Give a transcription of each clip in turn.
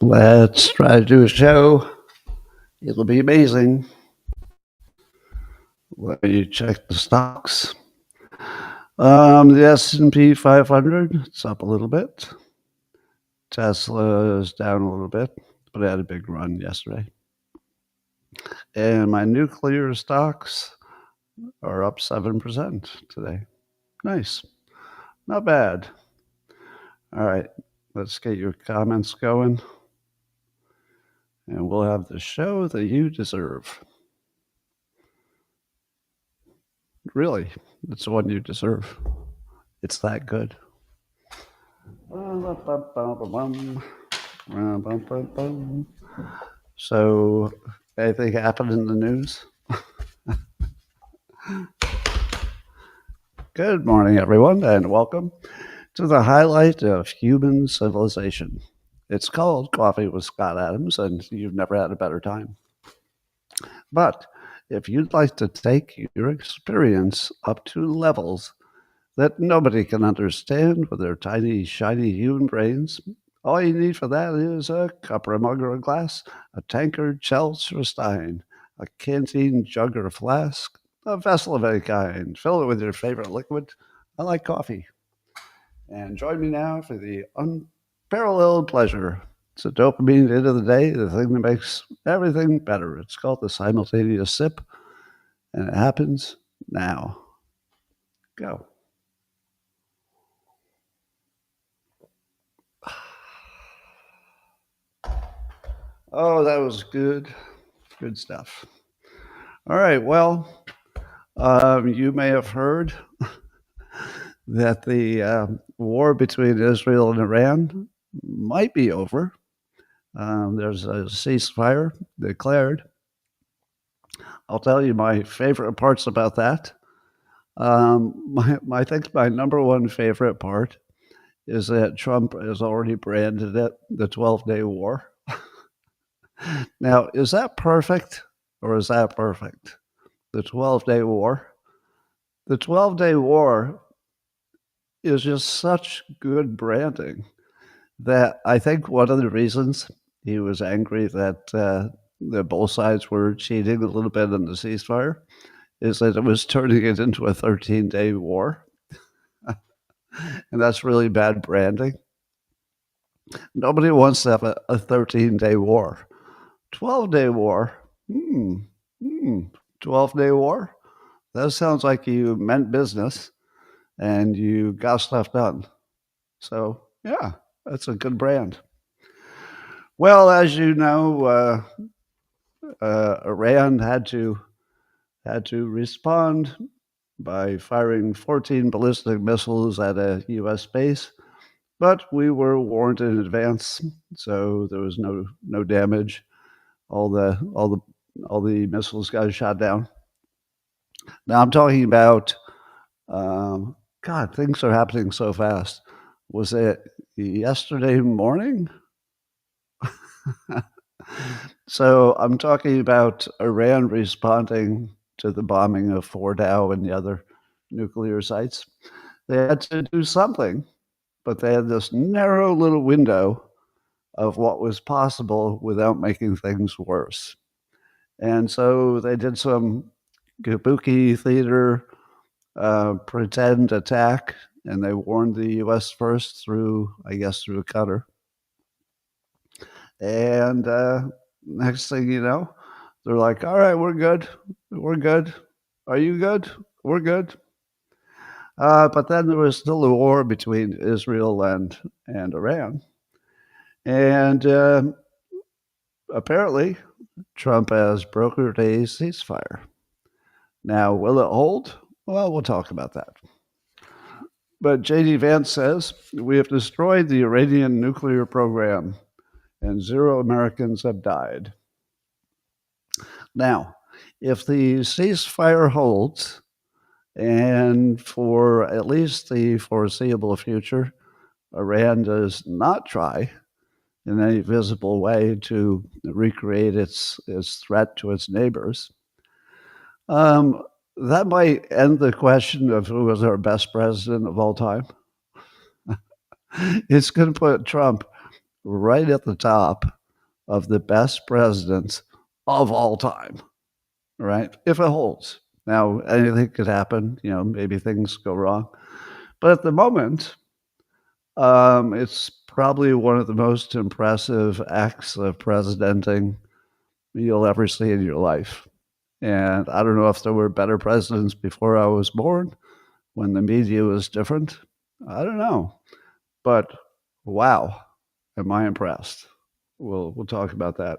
Let's try to do a show. It'll be amazing. Let me check the stocks. The S&P 500, it's up a little bit. Tesla is down a little bit, but it had a big run yesterday. And my nuclear stocks are up 7% today. Nice. Not bad. All right, let's get your comments going. And we'll have the show that you deserve. Really, it's the one you deserve. It's that good. So, anything happened in the news? Good morning, everyone, and welcome to the highlight of human civilization. It's called Coffee with Scott Adams, and you've never had a better time. But if you'd like to take your experience up to levels that nobody can understand with their tiny, shiny human brains, all you need for that is a cup or a mug or a glass, a tankard, chalice or stein, a canteen jug or a flask, a vessel of any kind. Fill it with your favorite liquid. I like coffee. And join me now for the unparalleled pleasure. It's a dopamine hit of the day, the thing that makes everything better. It's called the simultaneous sip, and it happens now. Go. Oh, that was good. Good stuff. All right, well, you may have heard that the war between Israel and Iran might be over. There's a ceasefire declared. I'll tell you my favorite parts about that. I think my number one favorite part is that Trump has already branded it the 12-day war. Now, is that perfect or is that perfect? The 12-day war? The 12-day war is just such good branding that I think one of the reasons he was angry that both sides were cheating a little bit in the ceasefire is that it was turning it into a 13-day war. And that's really bad branding. Nobody wants to have a 13-day war. 12-day war? 12-day war? That sounds like you meant business and you got stuff done. So, yeah, that's a good brand. Well, as you know, Iran had to respond by firing 14 ballistic missiles at a U.S. base, but we were warned in advance, so there was no damage. All the missiles got shot down. Now I'm talking about, God, things are happening so fast. Was it yesterday morning? So I'm talking about Iran responding to the bombing of Fordow and the other nuclear sites. They had to do something, but they had this narrow little window of what was possible without making things worse. And so they did some kabuki theater pretend attack, and they warned the U.S. first through a cutter. And next thing you know, they're like, all right, we're good. We're good. Are you good? We're good. But then there was still a war between Israel and Iran. And apparently, Trump has brokered a ceasefire. Now, will it hold? Well, we'll talk about that. But J.D. Vance says, we have destroyed the Iranian nuclear program and 0 Americans have died. Now, if the ceasefire holds, and for at least the foreseeable future, Iran does not try in any visible way to recreate its threat to its neighbors, that might end the question of who was our best president of all time. It's going to put Trump right at the top of the best presidents of all time, right? If it holds. Now, anything could happen, maybe things go wrong. But at the moment, it's probably one of the most impressive acts of presidenting you'll ever see in your life. And I don't know if there were better presidents before I was born when the media was different. I don't know. But wow, am I impressed. We'll talk about that.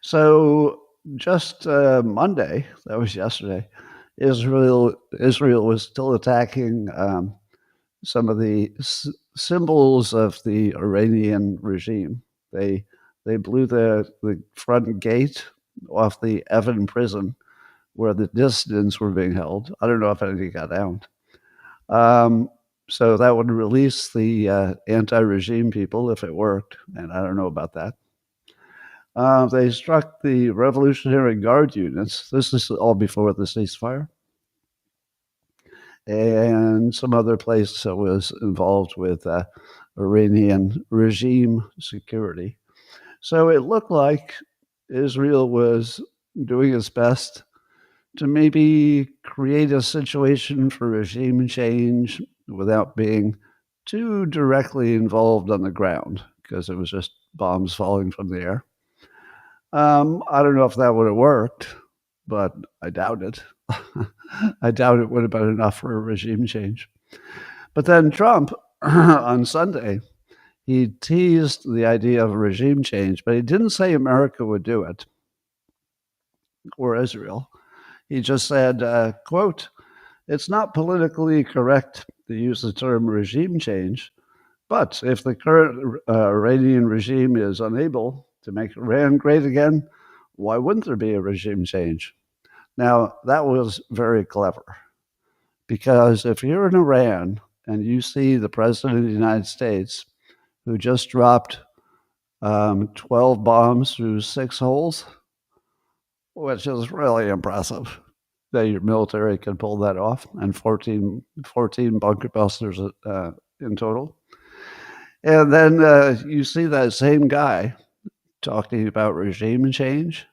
So just Monday, that was yesterday, Israel was still attacking some of the symbols of the Iranian regime. They blew the front gate off the Evin prison where the dissidents were being held. I don't know if anything got down. So that would release the anti-regime people if it worked, and I don't know about that. They struck the Revolutionary Guard units. This is all before the ceasefire. And some other place that was involved with Iranian regime security. So it looked like Israel was doing its best to maybe create a situation for regime change without being too directly involved on the ground, because it was just bombs falling from the air. I don't know if that would have worked, but I doubt it. I doubt it would have been enough for a regime change. But then Trump, on Sunday, he teased the idea of a regime change, but he didn't say America would do it or Israel. He just said, quote, "It's not politically correct to use the term regime change, but if the current Iranian regime is unable to make Iran great again, why wouldn't there be a regime change?" Now, that was very clever, because if you're in Iran and you see the president of the United States, who just dropped 12 bombs through 6 holes, which is really impressive that your military can pull that off, and 14 bunker busters in total. And then you see that same guy talking about regime change,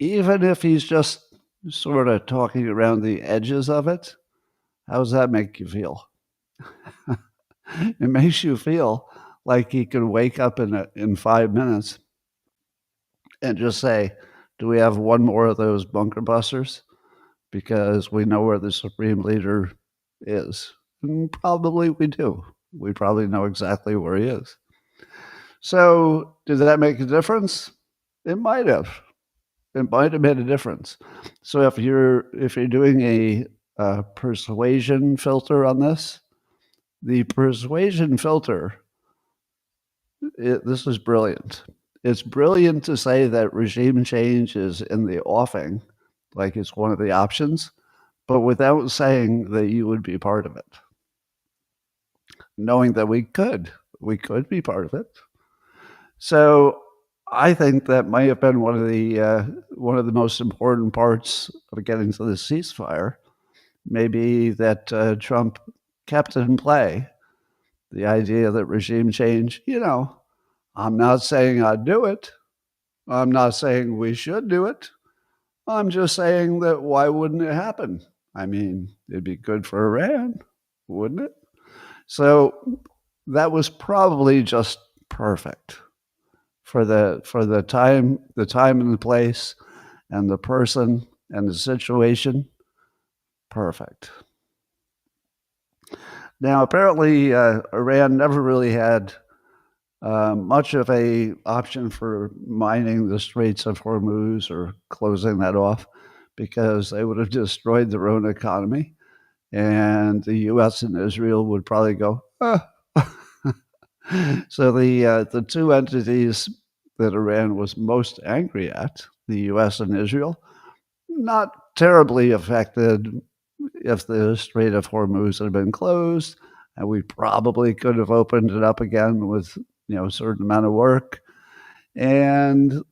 even if he's just sort of talking around the edges of it. How does that make you feel? It makes you feel like he could wake up in 5 minutes and just say, "Do we have one more of those bunker busters? Because we know where the supreme leader is." And probably we do. We probably know exactly where he is. So, did that make a difference? It might have. It might have made a difference. So, if you're doing a persuasion filter on this, the persuasion filter, this is brilliant. It's brilliant to say that regime change is in the offing, like it's one of the options, but without saying that you would be part of it. Knowing that we could be part of it. So I think that might have been one of the most important parts of getting to the ceasefire. Maybe that Trump kept in play the idea that regime change, I'm not saying I'd do it. I'm not saying we should do it. I'm just saying that why wouldn't it happen? I mean, it'd be good for Iran, wouldn't it? So that was probably just perfect for the time and the place and the person and the situation. Perfect. Now, apparently, Iran never really had much of a option for mining the Straits of Hormuz or closing that off, because they would have destroyed their own economy, and the U.S. and Israel would probably go, ah. So the two entities that Iran was most angry at, the U.S. and Israel, not terribly affected if the Strait of Hormuz had been closed, and we probably could have opened it up again with a certain amount of work, and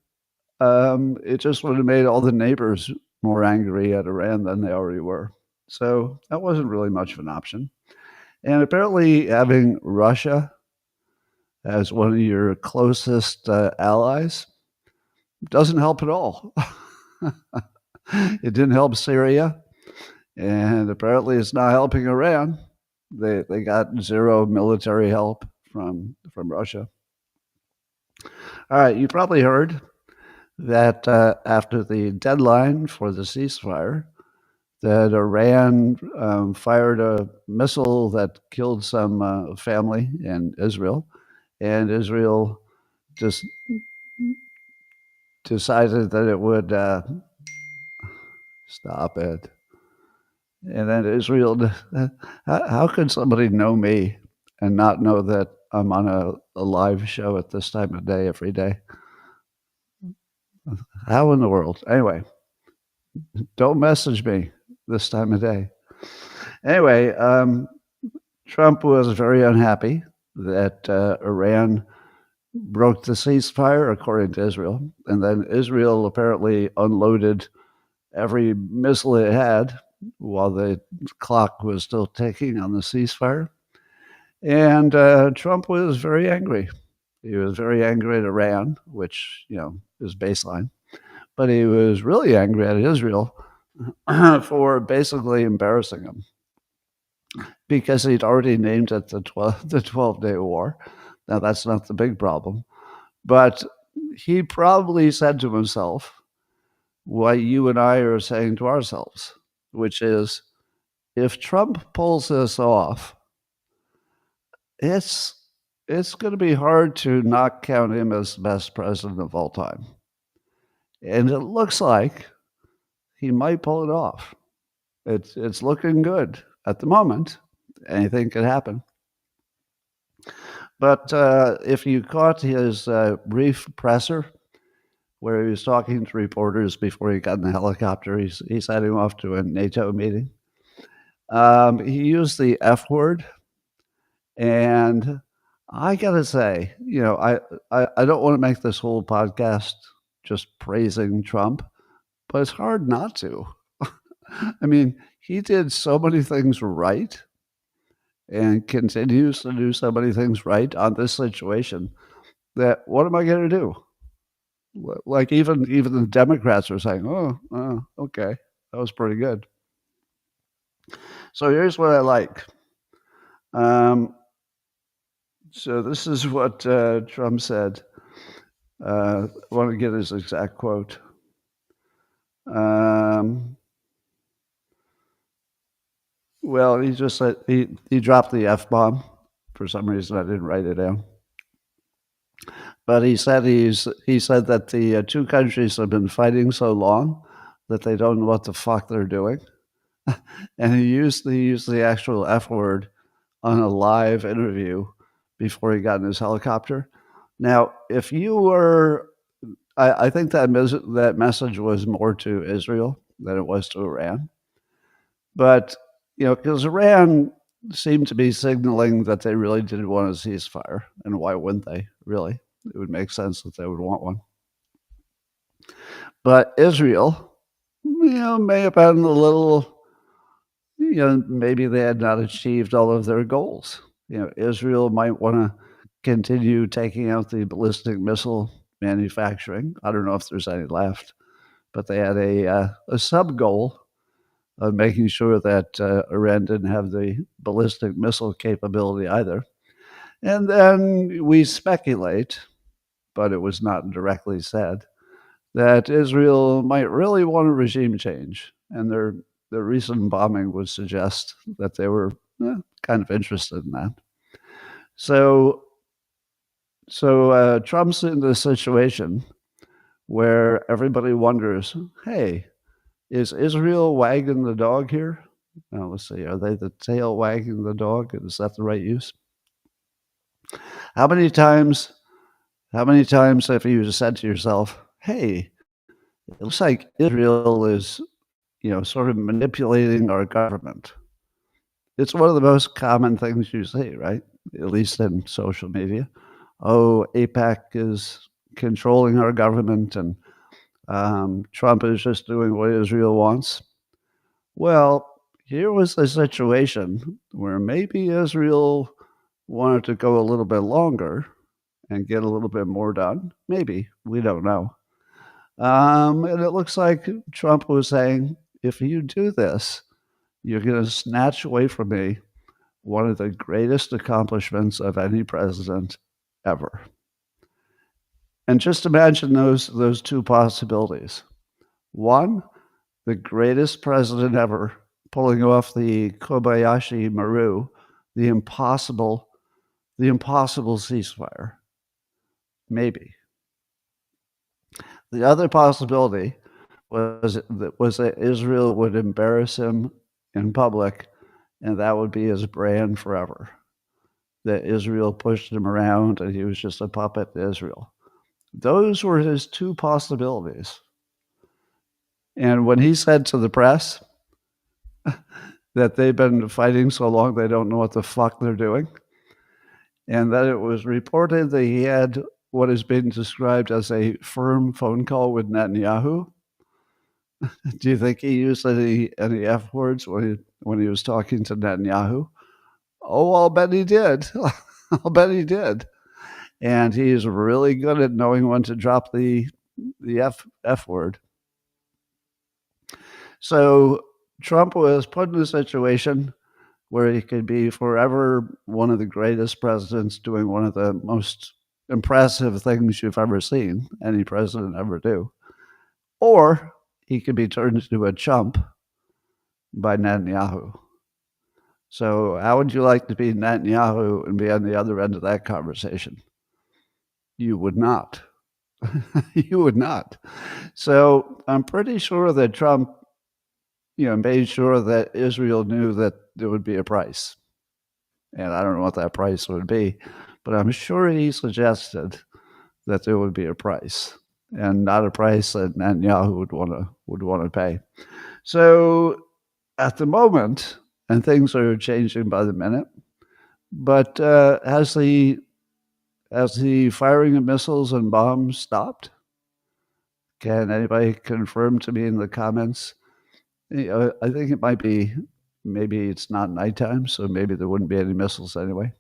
it just would have made all the neighbors more angry at Iran than they already were. So that wasn't really much of an option. And apparently having Russia as one of your closest allies doesn't help at all. It didn't help Syria, and apparently it's not helping Iran. They got zero military help from Russia. All right, you probably heard that after the deadline for the ceasefire, that Iran fired a missile that killed some family in Israel, and Israel just decided that it would stop it. And then Israel, how could somebody know me and not know that I'm on a live show at this time of day every day? How in the world? Anyway, don't message me this time of day. Anyway, Trump was very unhappy that Iran broke the ceasefire, according to Israel. And then Israel apparently unloaded every missile it had while the clock was still ticking on the ceasefire. And Trump was very angry. He was very angry at Iran, which, is baseline. But he was really angry at Israel for basically embarrassing him because he'd already named it the 12-Day War. Now, that's not the big problem. But he probably said to himself what you and I are saying to ourselves, which is, if Trump pulls this off, it's going to be hard to not count him as the best president of all time. And it looks like he might pull it off. It's looking good at the moment. Anything could happen. But if you caught his brief presser, where he was talking to reporters before he got in the helicopter, he's heading off to a NATO meeting. He used the F word, and I gotta say, I don't want to make this whole podcast just praising Trump, but it's hard not to. I mean, he did so many things right and continues to do so many things right on this situation that what am I going to do? Like even the Democrats are saying, "Oh, okay, that was pretty good." So here's what I like. So this is what Trump said. I want to get his exact quote. Well, he just said he dropped the F-bomb. For some reason, I didn't write it down. But he said that the two countries have been fighting so long that they don't know what the fuck they're doing. And he used the actual F word on a live interview before he got in his helicopter. Now, if you were, I think that message was more to Israel than it was to Iran. But, because Iran seemed to be signaling that they really did want a ceasefire. And why wouldn't they, really? It would make sense that they would want one. But Israel, may have been a little, maybe they had not achieved all of their goals. Israel might want to continue taking out the ballistic missile manufacturing. I don't know if there's any left, but they had a sub goal of making sure that Iran didn't have the ballistic missile capability either. And then we speculate, but it was not directly said, that Israel might really want a regime change. And their recent bombing would suggest that they were kind of interested in that. So Trump's in this situation where everybody wonders, hey, is Israel wagging the dog here? Now, let's see, are they the tail wagging the dog? Is that the right use? How many times have you said to yourself, hey, it looks like Israel is, sort of manipulating our government? It's one of the most common things you say, right? At least in social media. Oh, AIPAC is controlling our government and Trump is just doing what Israel wants. Well, here was a situation where maybe Israel wanted to go a little bit longer and get a little bit more done? Maybe. We don't know. And it looks like Trump was saying, if you do this, you're going to snatch away from me one of the greatest accomplishments of any president ever. And just imagine those two possibilities. One, the greatest president ever pulling off the Kobayashi Maru, the impossible ceasefire. Maybe. The other possibility was that Israel would embarrass him in public, and that would be his brand forever. That Israel pushed him around and he was just a puppet to Israel. Those were his two possibilities. And when he said to the press that they've been fighting so long they don't know what the fuck they're doing, and that it was reported that he had what is being described as a firm phone call with Netanyahu, do you think he used any F words when he was talking to Netanyahu? Oh, I'll bet he did. I'll bet he did. And he's really good at knowing when to drop the F word. So Trump was put in a situation where he could be forever one of the greatest presidents doing one of the most impressive things you've ever seen any president ever do. Or he could be turned into a chump by Netanyahu. So how would you like to be Netanyahu and be on the other end of that conversation? You would not. You would not. So I'm pretty sure that Trump, made sure that Israel knew that there would be a price. And I don't know what that price would be, but I'm sure he suggested that there would be a price, and not a price that Netanyahu would want to pay. So at the moment, and things are changing by the minute, but has the firing of missiles and bombs stopped? Can anybody confirm to me in the comments? I think it might be, maybe it's not nighttime, so maybe there wouldn't be any missiles anyway.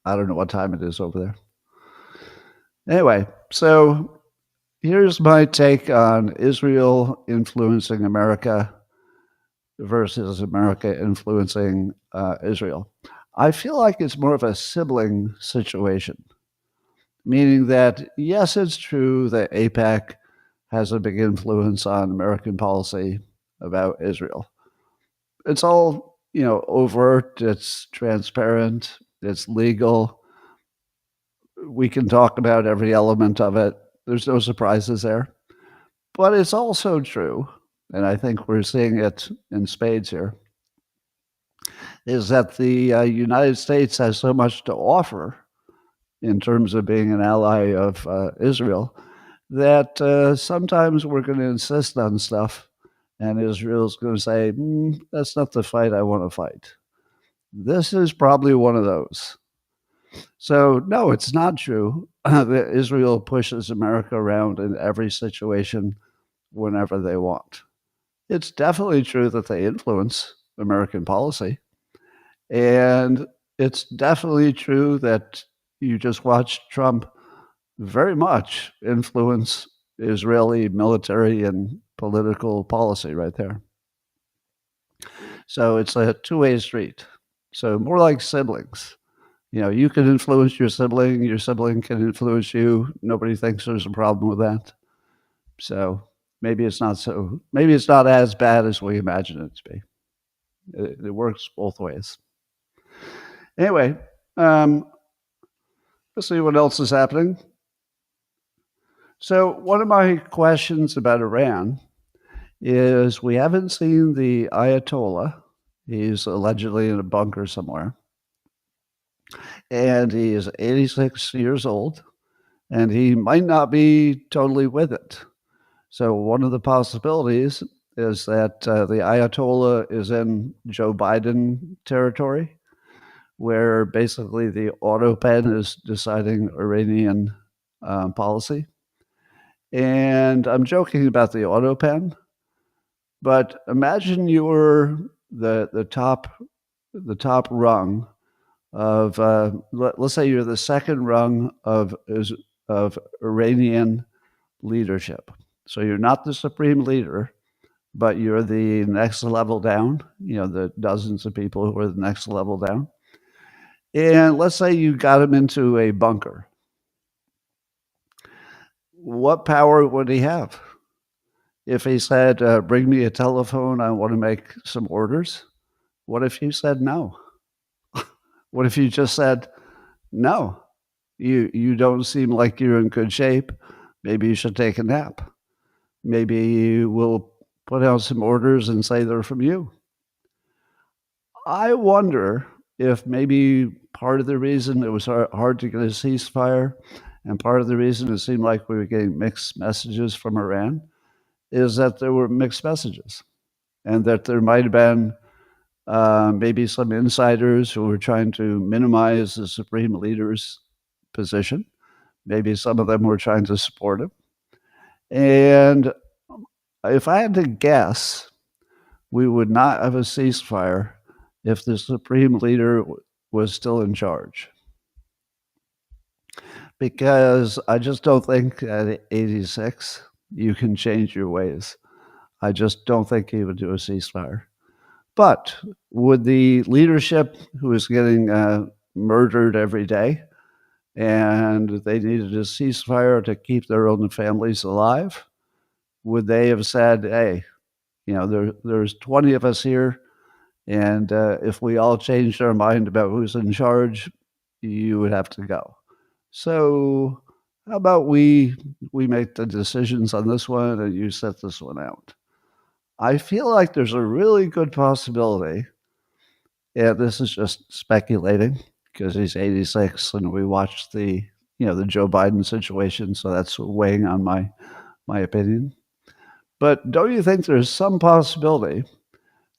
I don't know what time it is over there. Anyway, so here's my take on Israel influencing America versus America influencing Israel. I feel like it's more of a sibling situation, meaning that, yes, it's true that AIPAC has a big influence on American policy about Israel. It's all, overt, it's transparent, it's legal. We can talk about every element of it. There's no surprises there. But it's also true, and I think we're seeing it in spades here, is that the United States has so much to offer in terms of being an ally of Israel that sometimes we're going to insist on stuff, and Israel's going to say, that's not the fight I want to fight. This is probably one of those. So, no, it's not true that Israel pushes America around in every situation whenever they want. It's definitely true that they influence American policy. And it's definitely true that you just watched Trump very much influence Israeli military and political policy right there. So it's a two-way street. So more like siblings. You can influence your sibling can influence you. Nobody thinks there's a problem with that. So maybe it's not as bad as we imagine it to be. It works both ways. Anyway, let's see what else is happening. So one of my questions about Iran is we haven't seen the Ayatollah. He's allegedly in a bunker somewhere. And he is 86 years old, and he might not be totally with it. So one of the possibilities is that the Ayatollah is in Joe Biden territory, where basically the auto pen is deciding Iranian policy. And I'm joking about the auto pen, but imagine you were the top rung of let's say you're the second rung of Iranian leadership. So you're not the supreme leader, but you're the next level down, the dozens of people who are the next level down. And let's say you got him into a bunker. What power would he have? If he said, bring me a telephone, I want to make some orders, what if you said no? What if you just said, no, you don't seem like you're in good shape. Maybe you should take a nap. Maybe you will put out some orders and say they're from you. I wonder if maybe part of the reason it was hard to get a ceasefire and part of the reason it seemed like we were getting mixed messages from Iran is that there were mixed messages and that there might have been maybe some insiders who were trying to minimize the supreme leader's position. Maybe some of them were trying to support him. And if I had to guess, we would not have a ceasefire if the supreme leader was still in charge. Because I just don't think at 86 you can change your ways. I just don't think he would do a ceasefire. But would the leadership who is getting murdered every day and they needed a ceasefire to keep their own families alive, would they have said, hey, there's 20 of us here, and if we all changed our mind about who's in charge, you would have to go. So how about we make the decisions on this one and you set this one out? I feel like there's a really good possibility, and this is just speculating because he's 86 and we watched the Joe Biden situation, so that's weighing on my opinion. But don't you think there's some possibility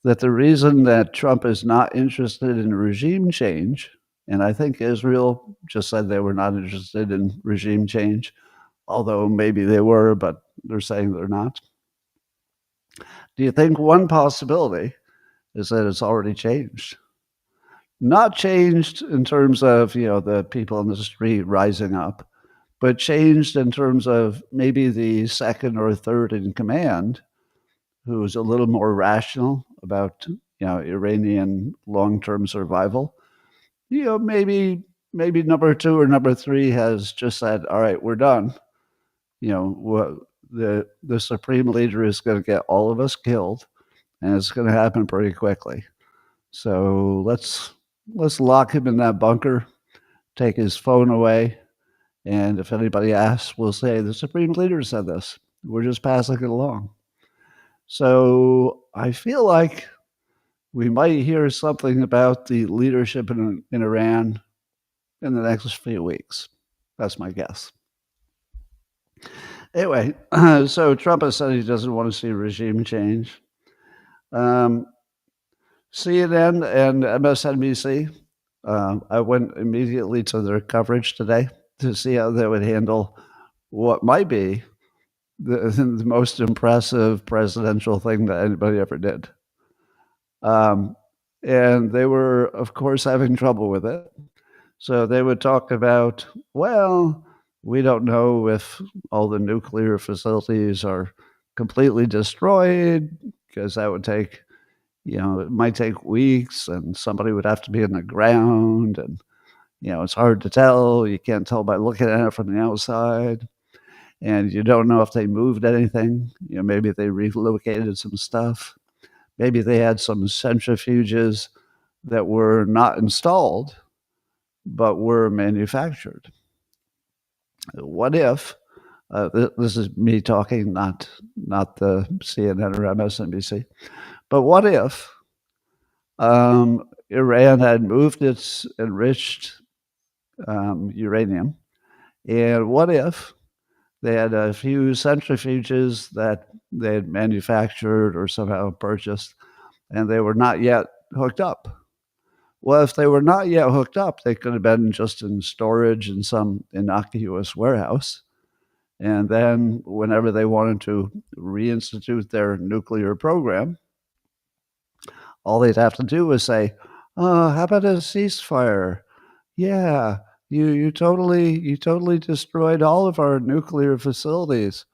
that the reason that Trump is not interested in regime change, and I think Israel just said they were not interested in regime change, although maybe they were, but they're saying they're not. Do you think one possibility is that it's already changed? Not changed in terms of, the people in the street rising up, but changed in terms of maybe the second or third in command who's a little more rational about Iranian long-term survival. Maybe number two or number three has just said, all right, we're done. The supreme leader is going to get all of us killed, and it's going to happen pretty quickly. So let's lock him in that bunker, take his phone away, and if anybody asks, we'll say the supreme leader said this. We're just passing it along. So I feel like we might hear something about the leadership in Iran in the next few weeks. That's my guess. Anyway, so Trump has said he doesn't want to see regime change. CNN and MSNBC, I went immediately to their coverage today to see how they would handle what might be the most impressive presidential thing that anybody ever did. And they were, of course, having trouble with it. So they would talk about, well, we don't know if all the nuclear facilities are completely destroyed, because that would take, it might take weeks and somebody would have to be in the ground. And, it's hard to tell. You can't tell by looking at it from the outside. And you don't know if they moved anything. Maybe they relocated some stuff. Maybe they had some centrifuges that were not installed, but were manufactured. What if, this is me talking, not the CNN or MSNBC, but what if Iran had moved its enriched uranium, and what if they had a few centrifuges that they had manufactured or somehow purchased, and they were not yet hooked up? Well, if they were not yet hooked up, they could have been just in storage in some innocuous warehouse. And then whenever they wanted to reinstitute their nuclear program, all they'd have to do was say, how about a ceasefire? Yeah, you totally destroyed all of our nuclear facilities.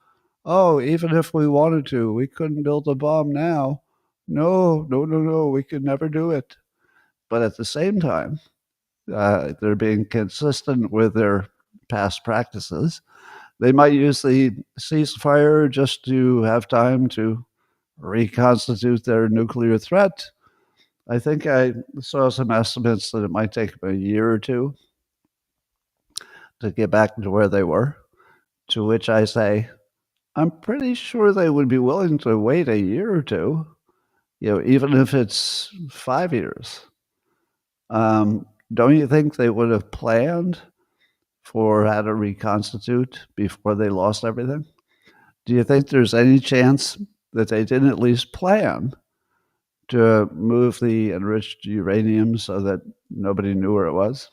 Oh, even if we wanted to, we couldn't build a bomb now. No, no, no, no, we could never do it. But at the same time, they're being consistent with their past practices. They might use the ceasefire just to have time to reconstitute their nuclear threat. I think I saw some estimates that it might take them a year or two to get back to where they were, to which I say, I'm pretty sure they would be willing to wait a year or two, even if it's 5 years. Don't you think they would have planned for how to reconstitute before they lost everything? Do you think there's any chance that they didn't at least plan to move the enriched uranium so that nobody knew where it was?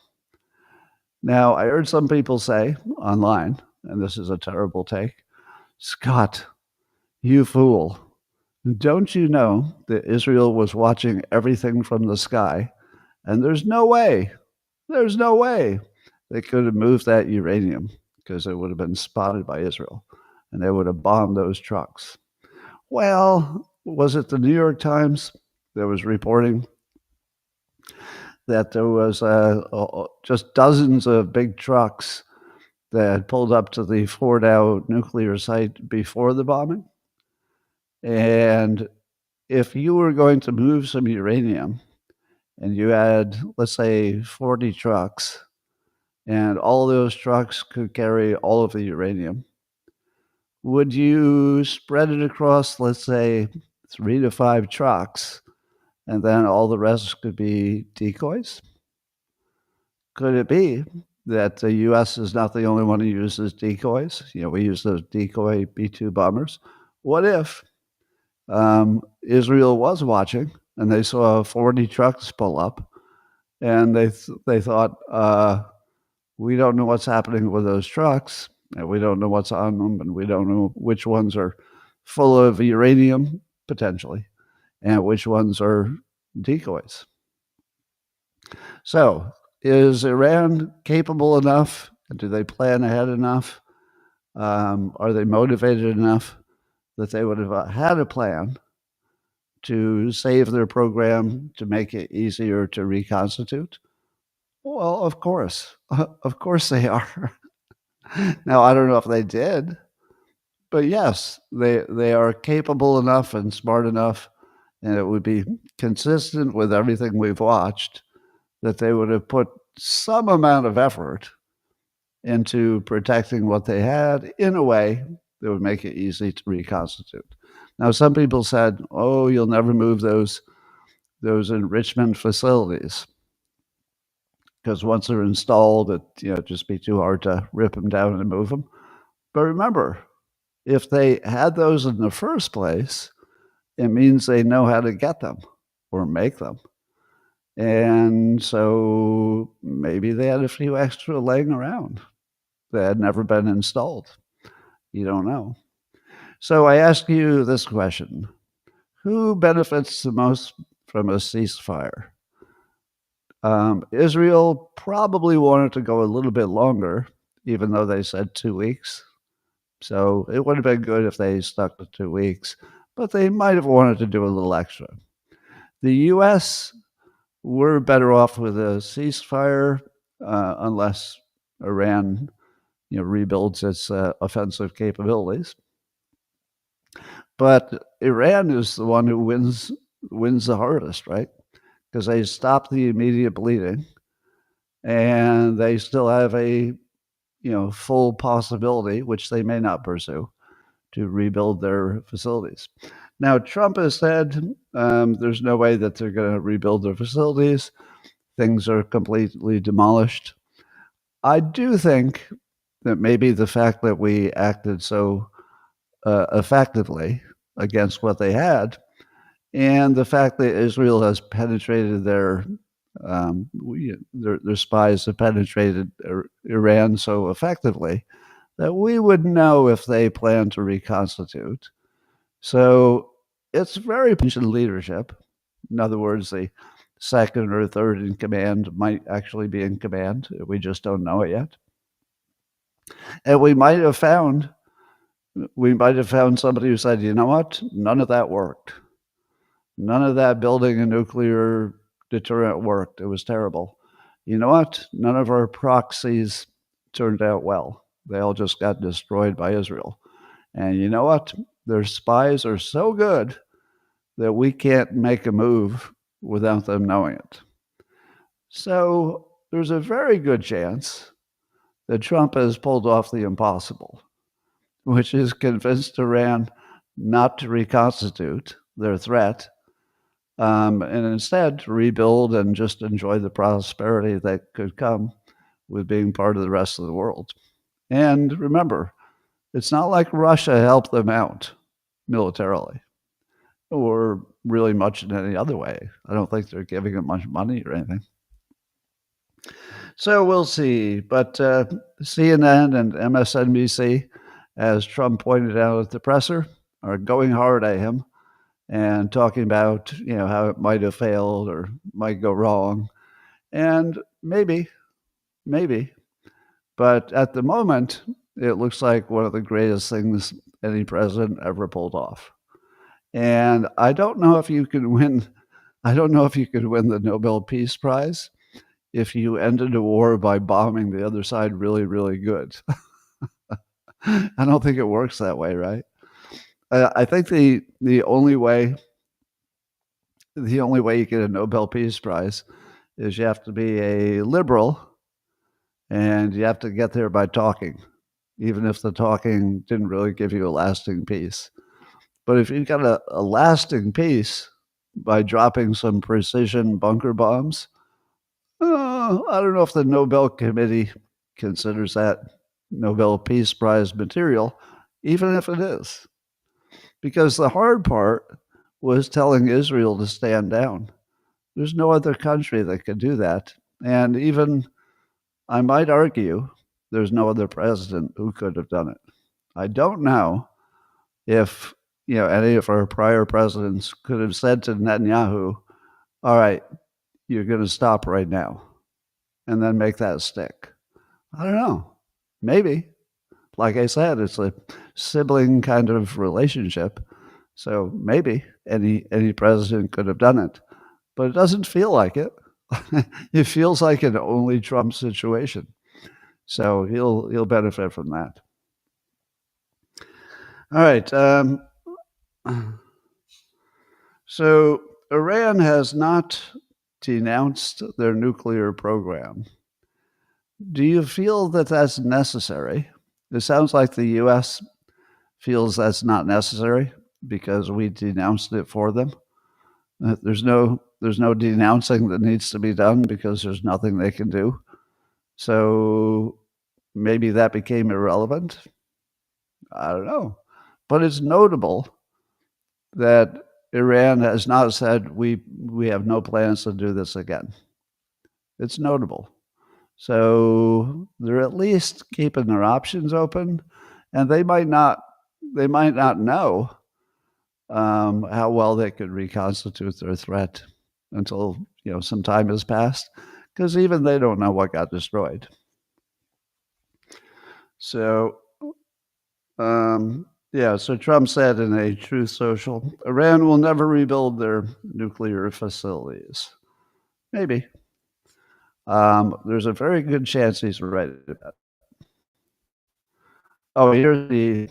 Now, I heard some people say online, and this is a terrible take, Scott, you fool. Don't you know that Israel was watching everything from the sky? And there's no way they could have moved that uranium because it would have been spotted by Israel and they would have bombed those trucks. Well, was it the New York Times that was reporting that there was just dozens of big trucks that had pulled up to the Fordow nuclear site before the bombing? And if you were going to move some uranium and you had, let's say, 40 trucks, and all those trucks could carry all of the uranium, would you spread it across, let's say, 3 to 5 trucks, and then all the rest could be decoys? Could it be that the U.S. is not the only one who uses decoys? We use those decoy B-2 bombers. What if Israel was watching and they saw 40 trucks pull up and they thought, we don't know what's happening with those trucks, and we don't know what's on them, and we don't know which ones are full of uranium, potentially, and which ones are decoys. So, is Iran capable enough? Do they plan ahead enough? Are they motivated enough that they would have had a plan to save their program to make it easier to reconstitute? Well, of course. Of course they are. Now, I don't know if they did, but yes, they are capable enough and smart enough, and it would be consistent with everything we've watched that they would have put some amount of effort into protecting what they had in a way that would make it easy to reconstitute. Now, some people said, "Oh, you'll never move those enrichment facilities because once they're installed, it'd just be too hard to rip them down and move them." But remember, if they had those in the first place, it means they know how to get them or make them. And so maybe they had a few extra laying around that had never been installed. You don't know. So I ask you this question: who benefits the most from a ceasefire? Israel probably wanted to go a little bit longer, even though they said 2 weeks. So it would have been good if they stuck to 2 weeks, but they might have wanted to do a little extra. The U.S. were better off with a ceasefire unless Iran, rebuilds its offensive capabilities. But Iran is the one who wins the hardest, right? Because they stop the immediate bleeding, and they still have a full possibility, which they may not pursue, to rebuild their facilities. Now, Trump has said there's no way that they're going to rebuild their facilities. Things are completely demolished. I do think that maybe the fact that we acted so effectively against what they had, and the fact that Israel has penetrated their spies have penetrated Iran so effectively that we would know if they plan to reconstitute. So it's very much in leadership. In other words, the second or third in command might actually be in command. We just don't know it yet. And we might have found somebody who said, you know what, none of that worked. None of that building a nuclear deterrent worked. It was terrible. You know what? None of our proxies turned out well. They all just got destroyed by Israel. And you know what? Their spies are so good that we can't make a move without them knowing it. So there's a very good chance that Trump has pulled off the impossible, which is convinced Iran not to reconstitute their threat, and instead to rebuild and just enjoy the prosperity that could come with being part of the rest of the world. And remember, it's not like Russia helped them out militarily or really much in any other way. I don't think they're giving them much money or anything. So we'll see. But CNN and MSNBC, as Trump pointed out at the presser, are going hard at him and talking about, how it might have failed or might go wrong. And maybe, but at the moment, it looks like one of the greatest things any president ever pulled off. And I don't know if you could win the Nobel Peace Prize if you ended a war by bombing the other side really, really good. I don't think it works that way, right? I think the only way you get a Nobel Peace Prize is you have to be a liberal and you have to get there by talking, even if the talking didn't really give you a lasting peace. But if you've got a lasting peace by dropping some precision bunker bombs, I don't know if the Nobel Committee considers that Nobel Peace Prize material, even if it is. Because the hard part was telling Israel to stand down. There's no other country that could do that. And even, I might argue, there's no other president who could have done it. I don't know if any of our prior presidents could have said to Netanyahu, all right, you're going to stop right now, and then make that stick. I don't know. Maybe. Like I said, it's a sibling kind of relationship. So maybe any president could have done it. But it doesn't feel like it. It feels like an only Trump situation. So he'll benefit from that. All right. So Iran has not denounced their nuclear program. Do you feel that that's necessary? It sounds like the U.S. feels that's not necessary because we denounced it for them. There's no denouncing that needs to be done because there's nothing they can do. So maybe that became irrelevant. I don't know. But it's notable that Iran has not said we have no plans to do this again. It's notable. So they're at least keeping their options open, and they might not know how well they could reconstitute their threat until some time has passed, because even they don't know what got destroyed. So so Trump said in a Truth Social, Iran will never rebuild their nuclear facilities. Maybe. There's a very good chance he's right about it. Oh, here's the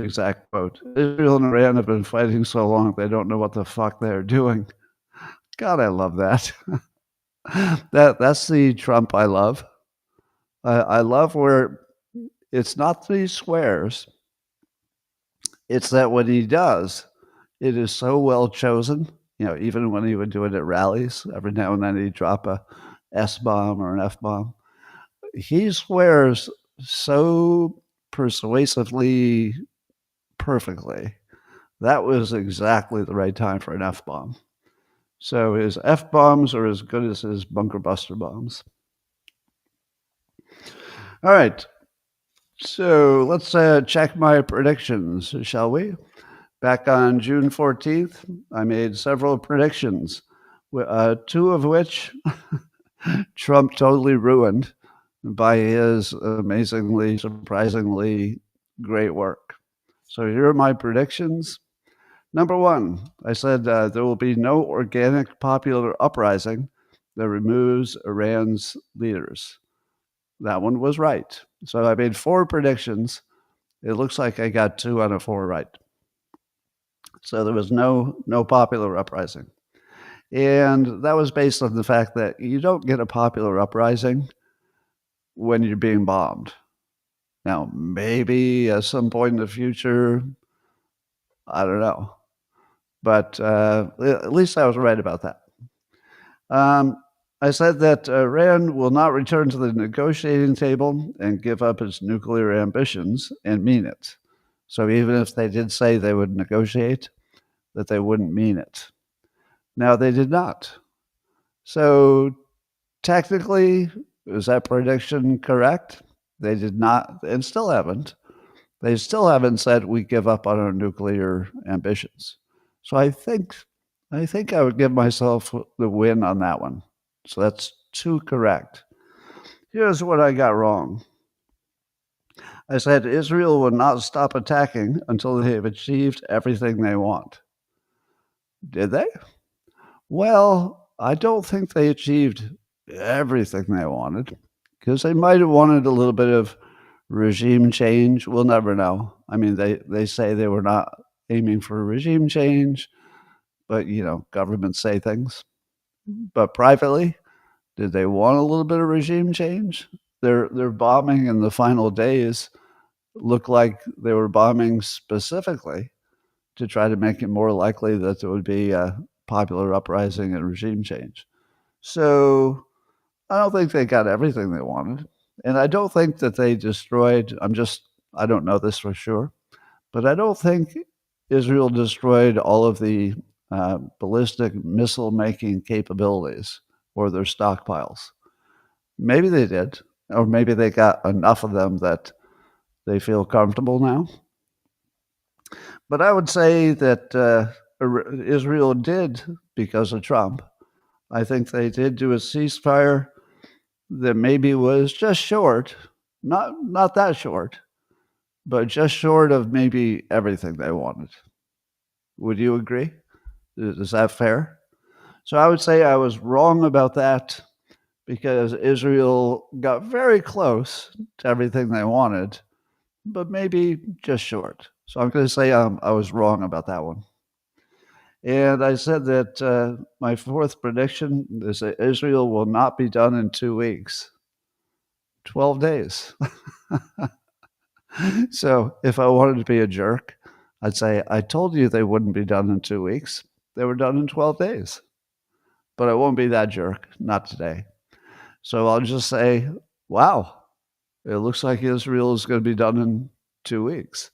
exact quote. Israel and Iran have been fighting so long they don't know what the fuck they're doing. God, I love that. That's the Trump I love. I love where it's not that he swears. It's that when he does, it is so well chosen. Even when he would do it at rallies, every now and then he'd drop a S-bomb or an F-bomb. He swears so persuasively, perfectly. That was exactly the right time for an F-bomb. So his F-bombs are as good as his bunker buster bombs. All right. So let's check my predictions, shall we? Back on June 14th, I made several predictions. two of which Trump totally ruined by his amazingly, surprisingly great work. So here are my predictions. Number one, I said there will be no organic popular uprising that removes Iran's leaders. That one was right. So I made four predictions. It looks like I got 2 out of 4 right. So there was no popular uprising. And that was based on the fact that you don't get a popular uprising when you're being bombed. Now, maybe at some point in the future, I don't know. But at least I was right about that. I said that Iran will not return to the negotiating table and give up its nuclear ambitions and mean it. So even if they did say they would negotiate, that they wouldn't mean it. Now, they did not. So technically, is that prediction correct? They did not, and still haven't. They still haven't said we give up on our nuclear ambitions. So I think I would give myself the win on that one. So that's 2 correct. Here's what I got wrong. I said Israel will not stop attacking until they have achieved everything they want. Did they? Well, I don't think they achieved everything they wanted because they might have wanted a little bit of regime change. We'll never know. I mean, they say they were not aiming for regime change, but governments say things. But privately, did they want a little bit of regime change? Their bombing in the final days looked like they were bombing specifically to try to make it more likely that there would be a popular uprising and regime change. So I don't think they got everything they wanted. And I don't think that they destroyed, I don't know this for sure, but I don't think Israel destroyed all of the ballistic missile making capabilities or their stockpiles. Maybe they did, or maybe they got enough of them that they feel comfortable now. But I would say that Israel did because of Trump. I think they did do a ceasefire that maybe was just short, not that short, but just short of maybe everything they wanted. Would you agree? Is that fair? So I would say I was wrong about that because Israel got very close to everything they wanted, but maybe just short. So I'm going to say I was wrong about that one. And I said that my fourth prediction is that Israel will not be done in 2 weeks. 12 days. So if I wanted to be a jerk, I'd say, I told you they wouldn't be done in 2 weeks. They were done in 12 days. But I won't be that jerk, not today. So I'll just say, wow, it looks like Israel is going to be done in 2 weeks.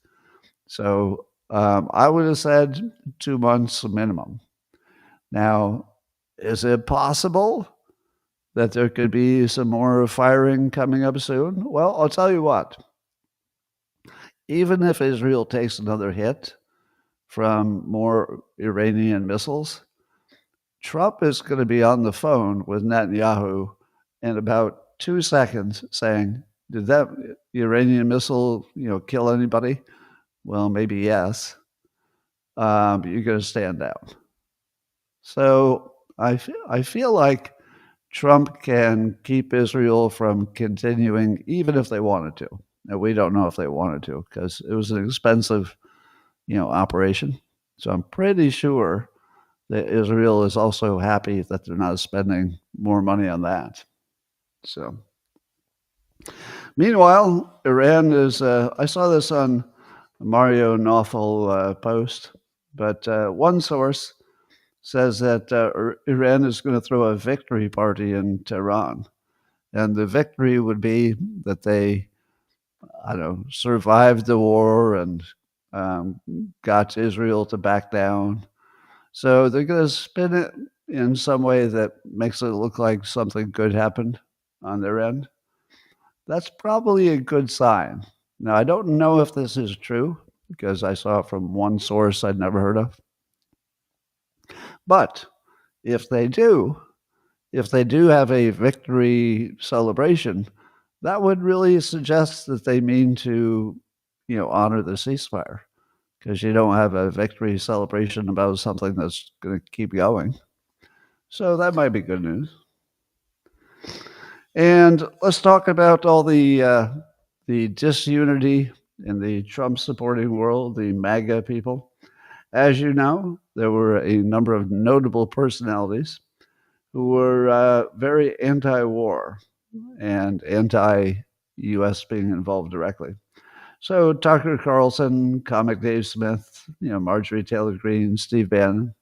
So I would have said 2 months minimum. Now, is it possible that there could be some more firing coming up soon? Well, I'll tell you what. Even if Israel takes another hit from more Iranian missiles, Trump is going to be on the phone with Netanyahu in about 2 seconds saying, did that Iranian missile, kill anybody? Well, maybe yes. But you're going to stand down. So I feel like Trump can keep Israel from continuing, even if they wanted to. And we don't know if they wanted to because it was an expensive, operation. So I'm pretty sure that Israel is also happy that they're not spending more money on that. So, meanwhile, Iran is. I saw this on Mario Nawfal post, but one source says that Iran is going to throw a victory party in Tehran. And the victory would be that they, survived the war and got Israel to back down. So they're going to spin it in some way that makes it look like something good happened on their end. That's probably a good sign. Now, I don't know if this is true because I saw it from one source I'd never heard of. But If they do, if they do have a victory celebration, that would really suggest that they mean to, honor the ceasefire, because you don't have a victory celebration about something that's going to keep going. So that might be good news. And let's talk about all the disunity in the Trump supporting world, the MAGA people. As you know, there were a number of notable personalities who were very anti war and anti US being involved directly. So Tucker Carlson, comic Dave Smith, Marjorie Taylor Greene, Steve Bannon,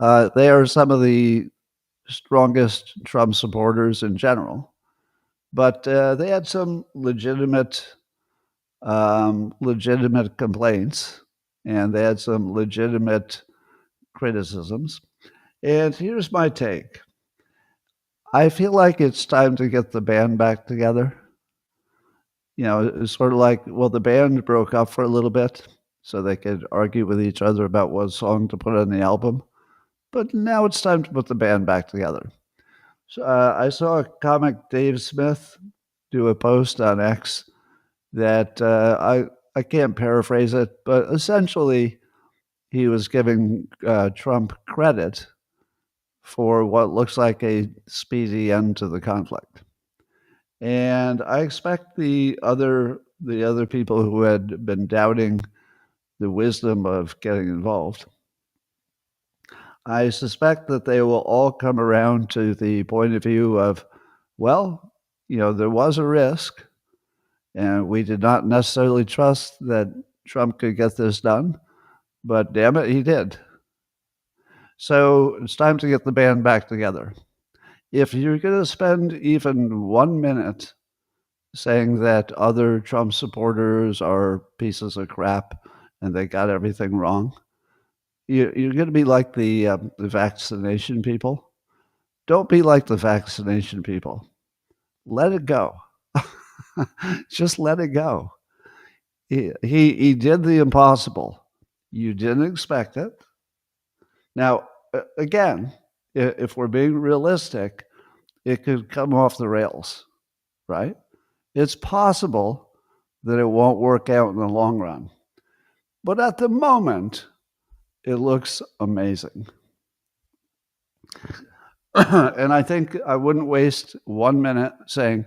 they are some of the strongest Trump supporters in general. But they had some legitimate complaints, and they had some legitimate criticisms. And here's my take. I feel like it's time to get the band back together. It's sort of like, well, the band broke up for a little bit so they could argue with each other about what song to put on the album. But now it's time to put the band back together. So I saw comic Dave Smith do a post on X that I can't paraphrase it, but essentially he was giving Trump credit for what looks like a speedy end to the conflict. And I expect the other people who had been doubting the wisdom of getting involved, I suspect that they will all come around to the point of view of, well, there was a risk, and we did not necessarily trust that Trump could get this done, but damn it, he did. So it's time to get the band back together. If you're going to spend even 1 minute saying that other Trump supporters are pieces of crap and they got everything wrong, you're going to be like the vaccination people. Don't be like the vaccination people. Let it go. Just let it go. He did the impossible. You didn't expect it. Now, again, if we're being realistic, it could come off the rails, right? It's possible that it won't work out in the long run. But at the moment, it looks amazing. And I think I wouldn't waste 1 minute saying,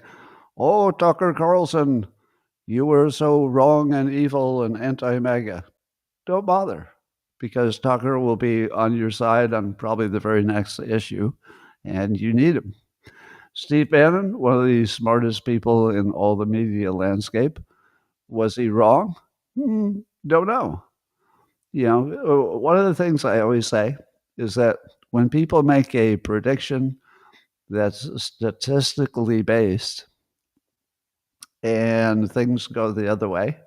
oh, Tucker Carlson, you were so wrong and evil and anti-MAGA. Don't bother, because Tucker will be on your side on probably the very next issue, and you need him. Steve Bannon, one of the smartest people in all the media landscape. Was he wrong? Don't know. One of the things I always say is that when people make a prediction that's statistically based and things go the other way,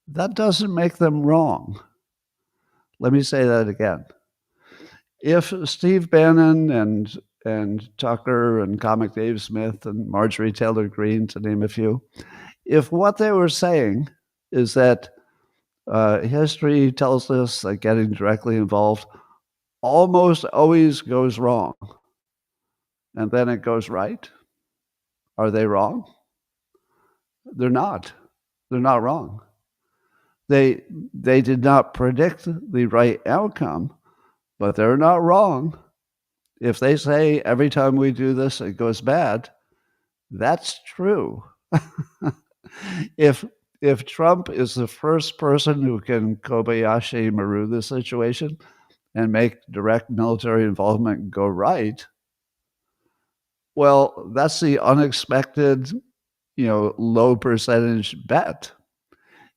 that doesn't make them wrong. Let me say that again. If Steve Bannon and Tucker and comic Dave Smith and Marjorie Taylor Greene, to name a few, if what they were saying is that history tells us that getting directly involved almost always goes wrong, and then it goes right, are they wrong? They're not. They're not wrong. They did not predict the right outcome, but they're not wrong. If they say every time we do this, it goes bad, that's true. If Trump is the first person who can Kobayashi Maru the situation and make direct military involvement go right, well, that's the unexpected, low percentage bet.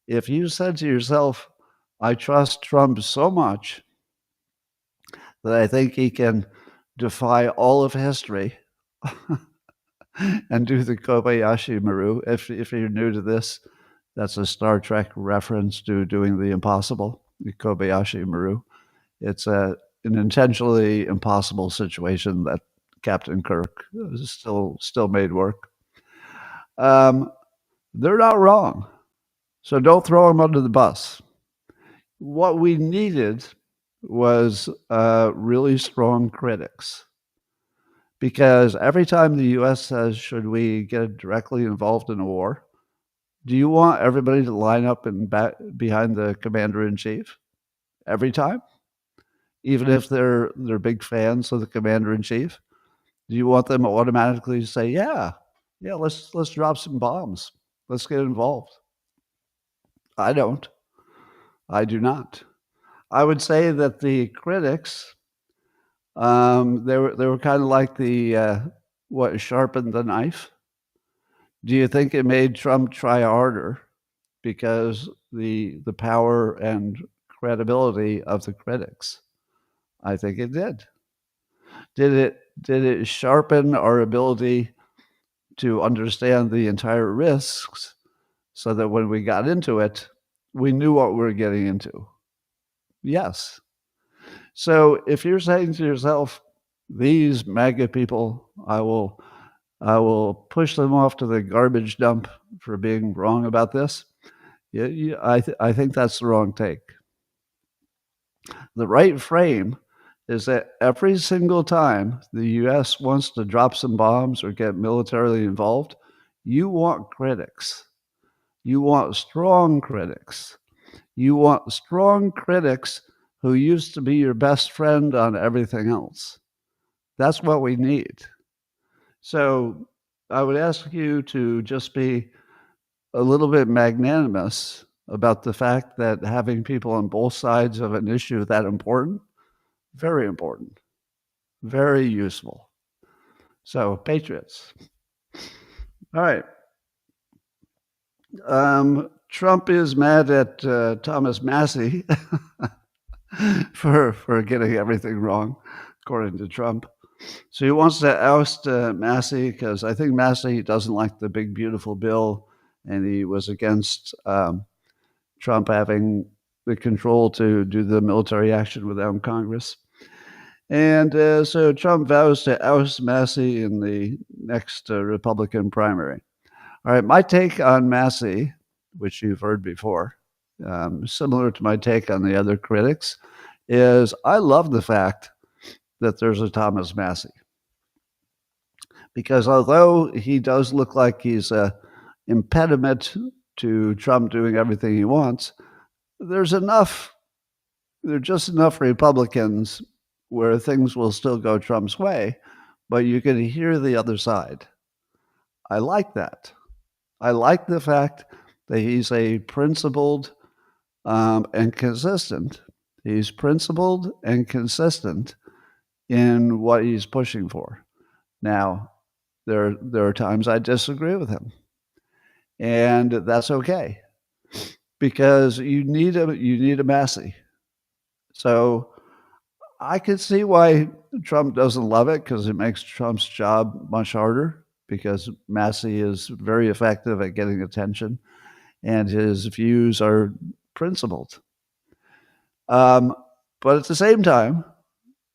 If you said to yourself, I trust Trump so much that I think he can defy all of history and do the Kobayashi Maru. If you're new to this, that's a Star Trek reference to doing the impossible, the Kobayashi Maru. It's an intentionally impossible situation that Captain Kirk still made work. They're not wrong. So don't throw them under the bus. What we needed was really strong critics. Because every time the US says, should we get directly involved in a war? Do you want everybody to line up and behind the commander in chief every time? Even if they're big fans of the commander in chief? Do you want them automatically to say, yeah, let's drop some bombs. Let's get involved? I don't. I do not. I would say that the critics, they were kind of like the what sharpened the knife. Do you think it made Trump try harder because the power and credibility of the critics? I think it did. Did it sharpen our ability to understand the entire risks so that when we got into it, we knew what we were getting into? Yes. So if you're saying to yourself, these MAGA people, I will push them off to the garbage dump for being wrong about this. Yeah, I think that's the wrong take. The right frame is that every single time the US wants to drop some bombs or get militarily involved, you want critics. You want strong critics. You want strong critics who used to be your best friend on everything else. That's what we need. So I would ask you to just be a little bit magnanimous about the fact that having people on both sides of an issue that important, very important, very useful. So, patriots. All right. Trump is mad at Thomas Massey for getting everything wrong, according to Trump. So he wants to oust Massey because I think Massey doesn't like the big, beautiful bill, and he was against Trump having the control to do the military action without Congress. And so Trump vows to oust Massey in the next Republican primary. All right, my take on Massey, which you've heard before, similar to my take on the other critics, is I love the fact that there's a Thomas Massey. Because although he does look like he's an impediment to Trump doing everything he wants, there are just enough Republicans where things will still go Trump's way, but you can hear the other side. I like that. I like the fact that he's a principled and consistent. He's principled and consistent in what he's pushing for. Now, there are times I disagree with him, and that's okay, because you need a Massey. So I can see why Trump doesn't love it, because it makes Trump's job much harder, because Massey is very effective at getting attention, and his views are principled. But at the same time,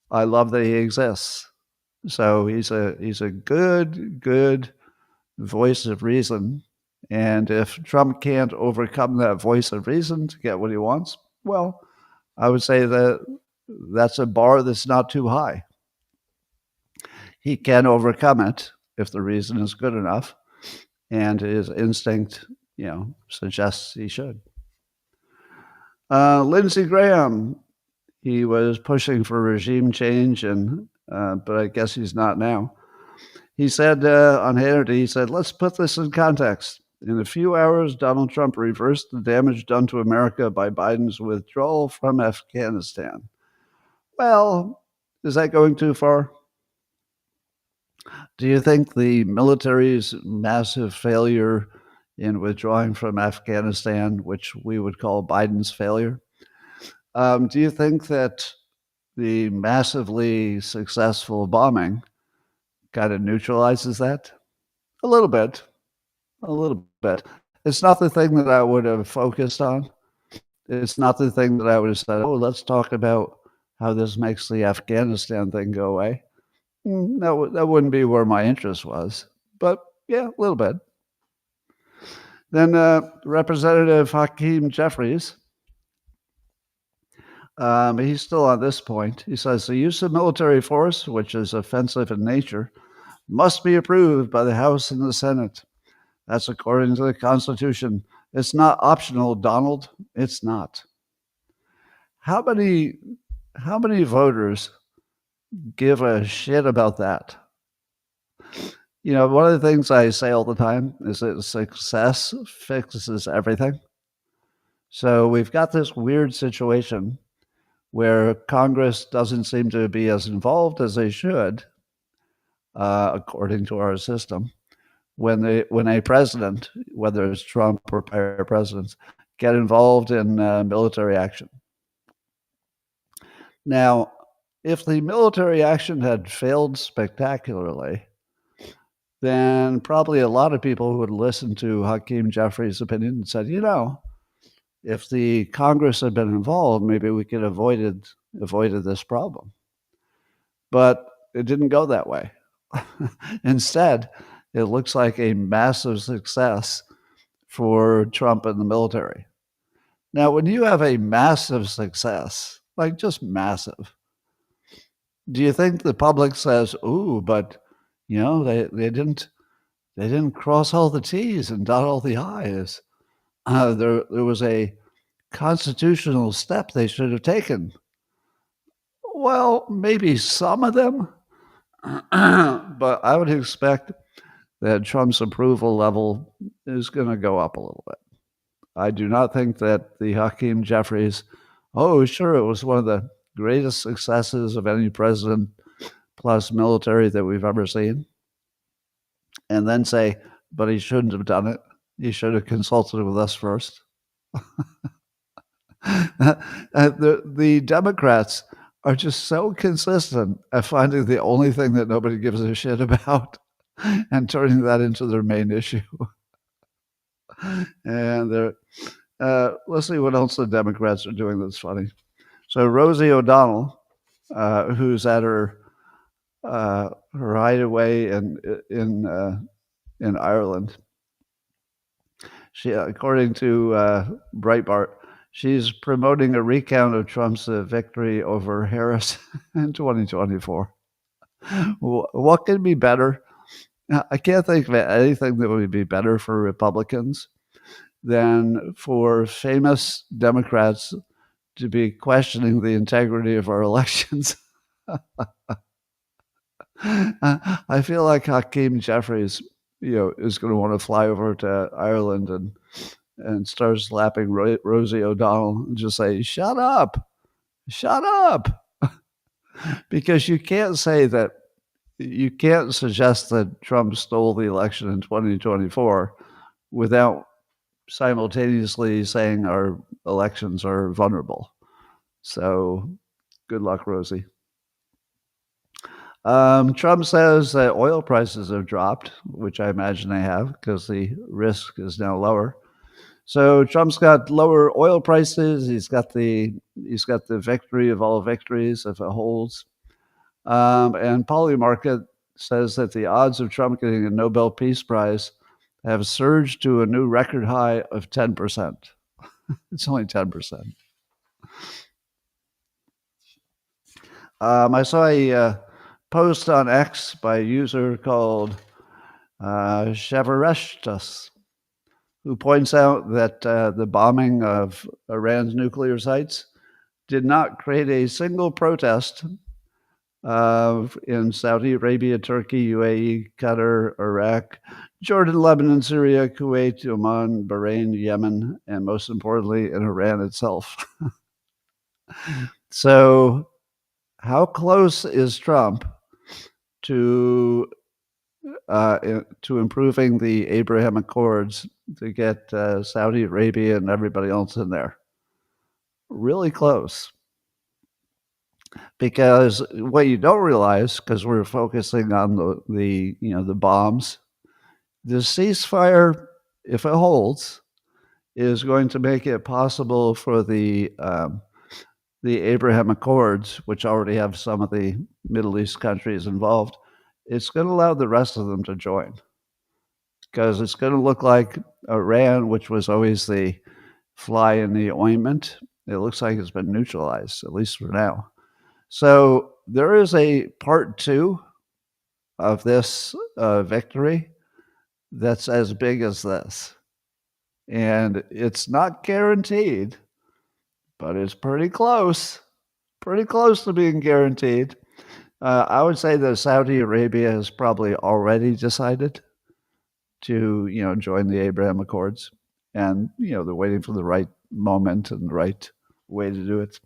I love that he exists. So he's a good voice of reason. And if Trump can't overcome that voice of reason to get what he wants, well, I would say that that's a bar that's not too high. He can overcome it if the reason is good enough, and his instinct, suggests he should. Lindsey Graham, he was pushing for regime change, but I guess he's not now. He said on Hannity, he said, let's put this in context. In a few hours, Donald Trump reversed the damage done to America by Biden's withdrawal from Afghanistan. Well, is that going too far? Do you think the military's massive failure in withdrawing from Afghanistan, which we would call Biden's failure, do you think that the massively successful bombing kind of neutralizes that? A little bit. It's not the thing that I would have focused on. It's not the thing that I would have said, oh, let's talk about how this makes the Afghanistan thing go away. That wouldn't be where my interest was. But yeah, a little bit. Then Representative Hakeem Jeffries, He's still on this point. He says the use of military force, which is offensive in nature, must be approved by the House and the Senate. That's according to the Constitution. It's not optional, Donald. It's not. How many voters give a shit about that? You know, one of the things I say all the time is that success fixes everything. So we've got this weird situation where Congress doesn't seem to be as involved as they should, according to our system. When a president, whether it's Trump or prior presidents, get involved in military action. Now, if the military action had failed spectacularly, then probably a lot of people would listen to Hakeem Jeffries' opinion and said, you know, if the Congress had been involved, maybe we could have avoided this problem. But it didn't go that way. Instead, it looks like a massive success for Trump and the military. Now, when you have a massive success, like just massive, do you think the public says, "Ooh, but you know they didn't cross all the T's and dot all the I's"? There was a constitutional step they should have taken. Well, maybe some of them, but I would expect that Trump's approval level is going to go up a little bit. I do not think that the Hakeem Jeffries, oh, sure, it was one of the greatest successes of any president plus military that we've ever seen, and then say, but he shouldn't have done it. He should have consulted with us first. The Democrats are just so consistent at finding the only thing that nobody gives a shit about and turning that into their main issue. And let's see what else the Democrats are doing that's funny. So Rosie O'Donnell, who's at her hideaway in Ireland, she, according to Breitbart, she's promoting a recount of Trump's victory over Harris in 2024. What could be better? I can't think of anything that would be better for Republicans than for famous Democrats to be questioning the integrity of our elections. I feel like Hakeem Jeffries, is going to want to fly over to Ireland and start slapping Rosie O'Donnell and just say, "Shut up, shut up," because you can't suggest that Trump stole the election in 2024 without simultaneously saying our elections are vulnerable. So good luck, Rosie. Trump says that oil prices have dropped, which I imagine they have because the risk is now lower. So Trump's got lower oil prices. He's got the victory of all victories if it holds. And Polymarket says that the odds of Trump getting a Nobel Peace Prize have surged to a new record high of 10%. It's only 10%. I saw a post on X by a user called Chevereshtus, who points out that the bombing of Iran's nuclear sites did not create a single protest in Saudi Arabia, Turkey, UAE, Qatar, Iraq, Jordan, Lebanon, Syria, Kuwait, Oman, Bahrain, Yemen, and most importantly, in Iran itself. So how close is Trump to improving the Abraham Accords to get Saudi Arabia and everybody else in there? Really close. Because what you don't realize, because we're focusing on the bombs, the ceasefire, if it holds, is going to make it possible for the Abraham Accords, which already have some of the Middle East countries involved. It's going to allow the rest of them to join, because it's going to look like Iran, which was always the fly in the ointment, it looks like it's been neutralized, at least for now. So there is a part two of this victory that's as big as this. And it's not guaranteed, but it's pretty close to being guaranteed. I would say that Saudi Arabia has probably already decided to, join the Abraham Accords, and they're waiting for the right moment and the right way to do it.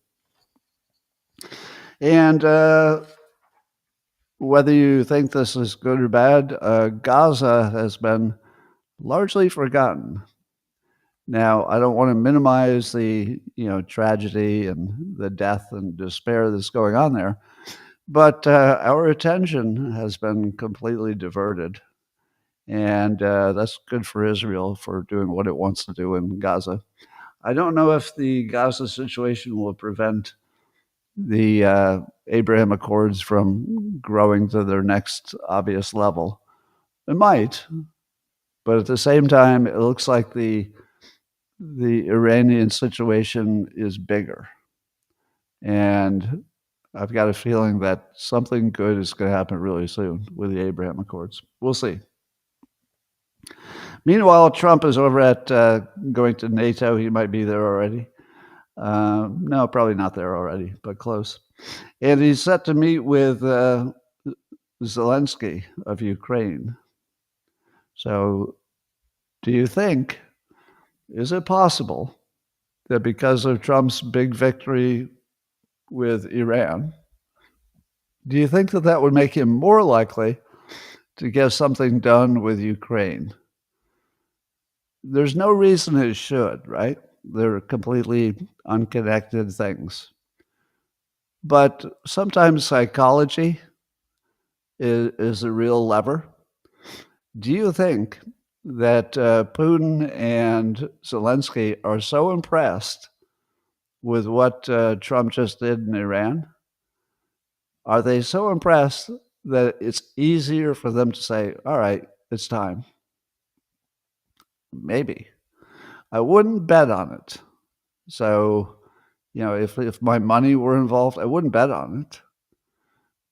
And whether you think this is good or bad, Gaza has been largely forgotten. Now, I don't want to minimize the tragedy and the death and despair that's going on there, but our attention has been completely diverted, and that's good for Israel for doing what it wants to do in Gaza. I don't know if the Gaza situation will prevent the Abraham Accords from growing to their next obvious level. It might, but at the same time, it looks like the Iranian situation is bigger. And I've got a feeling that something good is going to happen really soon with the Abraham Accords. We'll see. Meanwhile, Trump is over at going to NATO. He might be there already. No, probably not there already, but close. And he's set to meet with Zelensky of Ukraine. So do you think, is it possible that because of Trump's big victory with Iran, do you think that that would make him more likely to get something done with Ukraine? There's no reason it should, right? They're completely unconnected things. But sometimes psychology is a real lever. Do you think that Putin and Zelensky are so impressed with what Trump just did in Iran? Are they so impressed that it's easier for them to say, all right, it's time? Maybe. I wouldn't bet on it. So, if my money were involved, I wouldn't bet on it.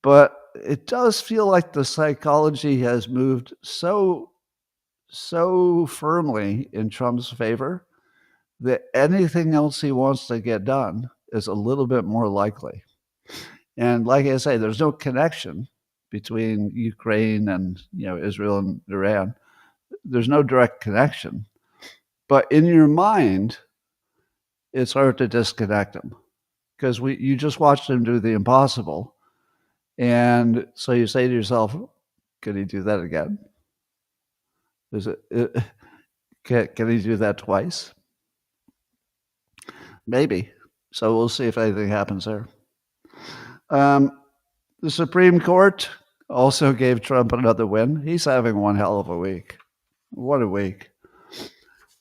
But it does feel like the psychology has moved so firmly in Trump's favor that anything else he wants to get done is a little bit more likely. And like I say, there's no connection between Ukraine and Israel and Iran. There's no direct connection. But in your mind, it's hard to disconnect them because you just watched him do the impossible. And so you say to yourself, could he do that again? Can he do that twice? Maybe. So we'll see if anything happens there. The Supreme Court also gave Trump another win. He's having one hell of a week. What a week.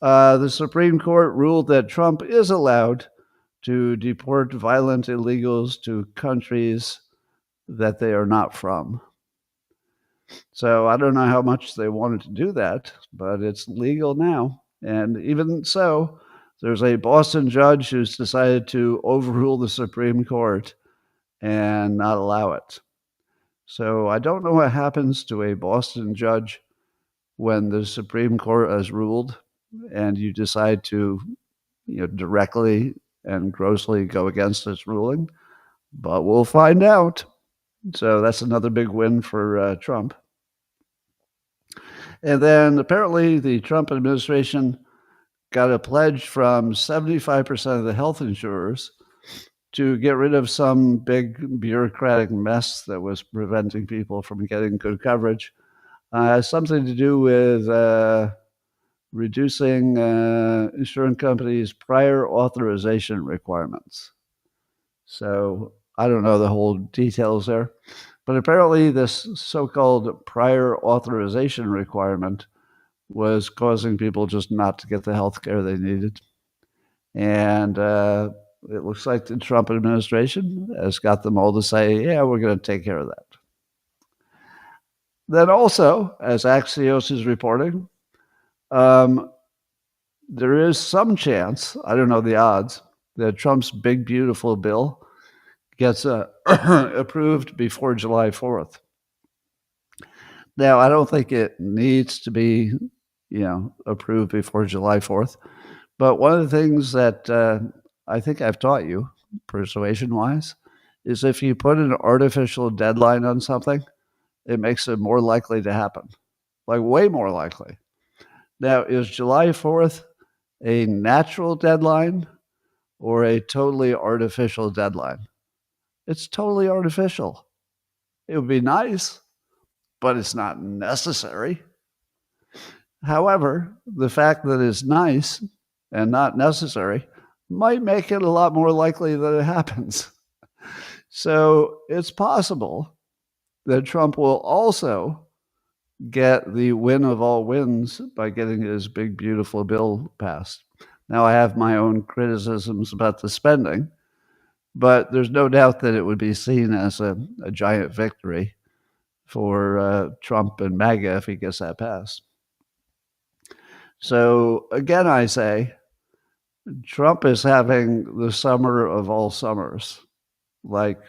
The Supreme Court ruled that Trump is allowed to deport violent illegals to countries that they are not from. So I don't know how much they wanted to do that, but it's legal now. And even so, there's a Boston judge who's decided to overrule the Supreme Court and not allow it. So I don't know what happens to a Boston judge when the Supreme Court has ruled and you decide to, directly and grossly go against its ruling, but we'll find out. So that's another big win for Trump. And then apparently the Trump administration got a pledge from 75% of the health insurers to get rid of some big bureaucratic mess that was preventing people from getting good coverage. Something to do with reducing insurance companies' prior authorization requirements. So I don't know the whole details there, but apparently this so-called prior authorization requirement was causing people just not to get the health care they needed. And it looks like the Trump administration has got them all to say, yeah, we're going to take care of that. Then also, as Axios is reporting, there is some chance, I don't know the odds, that Trump's big, beautiful bill gets approved before July 4th. Now, I don't think it needs to be, approved before July 4th. But one of the things that I think I've taught you, persuasion-wise, is if you put an artificial deadline on something, it makes it more likely to happen, like way more likely. Now, is July 4th a natural deadline or a totally artificial deadline? It's totally artificial. It would be nice, but it's not necessary. However, the fact that it's nice and not necessary might make it a lot more likely that it happens. So it's possible that Trump will also get the win of all wins by getting his big, beautiful bill passed. Now, I have my own criticisms about the spending, but there's no doubt that it would be seen as a giant victory for Trump and MAGA if he gets that passed. So again, I say, Trump is having the summer of all summers. Like,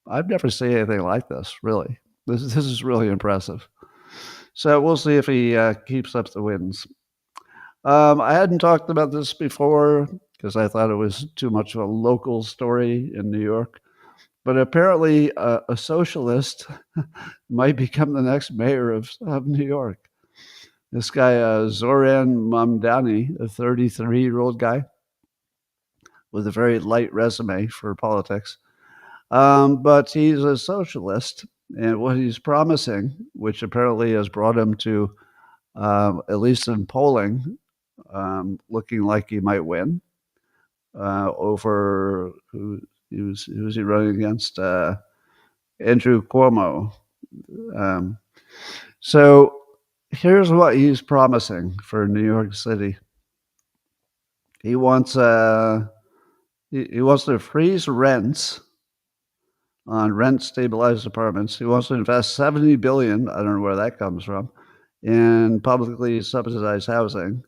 I've never seen anything like this, really. This is really impressive. So we'll see if he keeps up the wins. I hadn't talked about this before because I thought it was too much of a local story in New York. But apparently a socialist might become the next mayor of New York. This guy, Zoran Mamdani, a 33-year-old guy with a very light resume for politics. But he's a socialist, and what he's promising, which apparently has brought him to, at least in polling, looking like he might win over who's he running against? Andrew Cuomo. So here's what he's promising for New York City. He wants to freeze rents on rent-stabilized apartments. He wants to invest $70 billion, I don't know where that comes from, in publicly subsidized housing.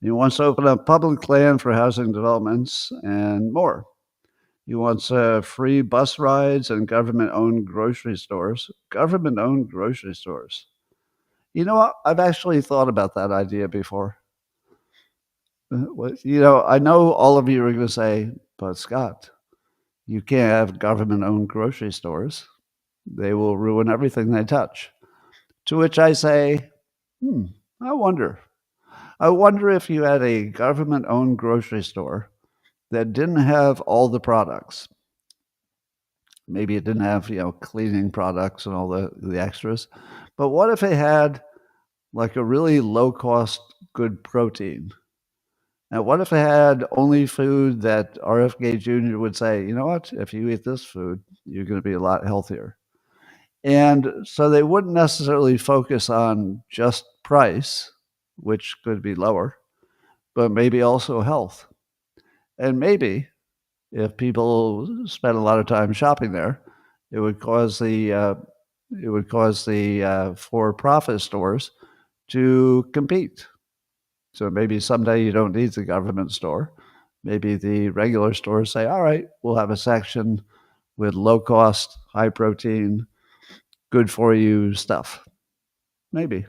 He wants to open up public land for housing developments and more. He wants free bus rides and government-owned grocery stores. Government-owned grocery stores. You know what? I've actually thought about that idea before. I know all of you are going to say, but Scott, you can't have government-owned grocery stores. They will ruin everything they touch. To which I say, I wonder. I wonder if you had a government-owned grocery store that didn't have all the products. Maybe it didn't have, cleaning products and all the extras. But what if it had like a really low-cost, good protein? Now, what if it had only food that RFK Jr. would say, you know what, if you eat this food, you're going to be a lot healthier. And so they wouldn't necessarily focus on just price, which could be lower, but maybe also health. And maybe if people spend a lot of time shopping there, it would cause the for-profit stores to compete. So maybe someday you don't need the government store. Maybe the regular stores say, all right, we'll have a section with low cost, high protein, good for you stuff. Maybe.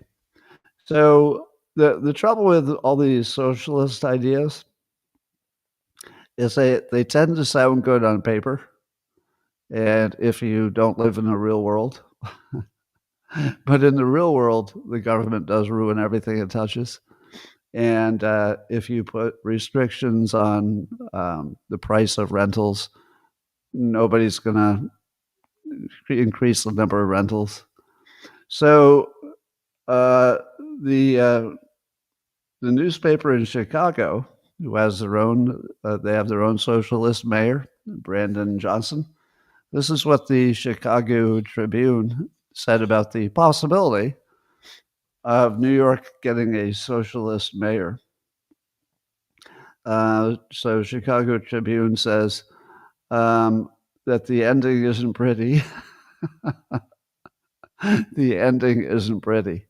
So the trouble with all these socialist ideas is they tend to sound good on paper. And if you don't live in the real world, but in the real world, the government does ruin everything it touches. And if you put restrictions on the price of rentals, nobody's going to increase the number of rentals. So the newspaper in Chicago, who has their own, they have their own socialist mayor, Brandon Johnson. This is what the Chicago Tribune said about the possibility of New York getting a socialist mayor. So Chicago Tribune says that the ending isn't pretty. The ending isn't pretty.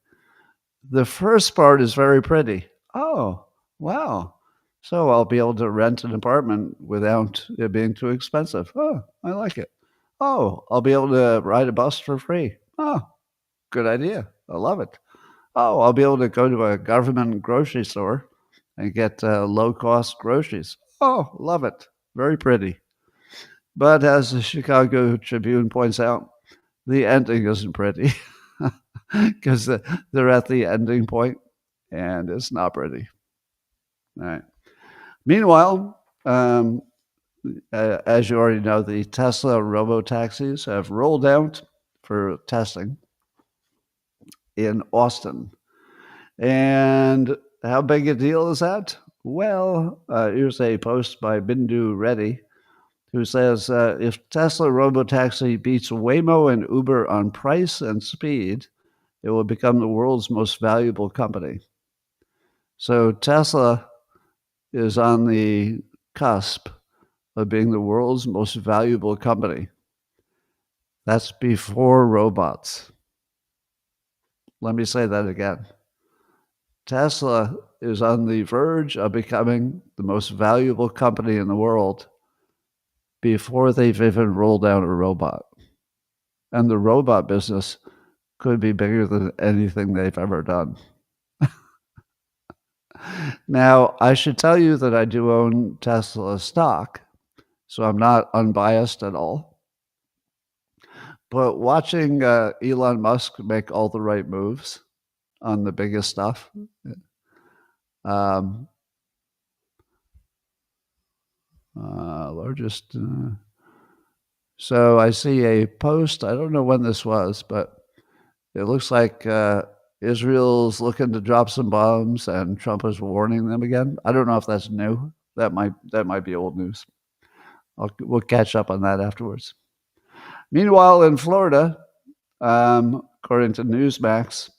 The first part is very pretty. Oh, wow. So I'll be able to rent an apartment without it being too expensive. Oh, I like it. Oh, I'll be able to ride a bus for free. Oh, good idea. I love it. Oh, I'll be able to go to a government grocery store and get low cost groceries. Oh, love it. Very pretty. But as the Chicago Tribune points out, the ending isn't pretty because they're at the ending point and it's not pretty. All right. Meanwhile, as you already know, the Tesla robo-taxis have rolled out for testing in Austin. And how big a deal is that? Well, here's a post by Bindu Reddy, who says if Tesla robotaxi beats Waymo and Uber on price and speed, it will become the world's most valuable company. So Tesla is on the cusp of being the world's most valuable company. That's before robots. Let me say that again. Tesla is on the verge of becoming the most valuable company in the world before they've even rolled out a robot. And the robot business could be bigger than anything they've ever done. Now, I should tell you that I do own Tesla stock, so I'm not unbiased at all. But watching Elon Musk make all the right moves on the biggest stuff, largest. So I see a post. I don't know when this was, but it looks like Israel's looking to drop some bombs, and Trump is warning them again. I don't know if that's new. That might be old news. We'll catch up on that afterwards. Meanwhile, in Florida, according to Newsmax,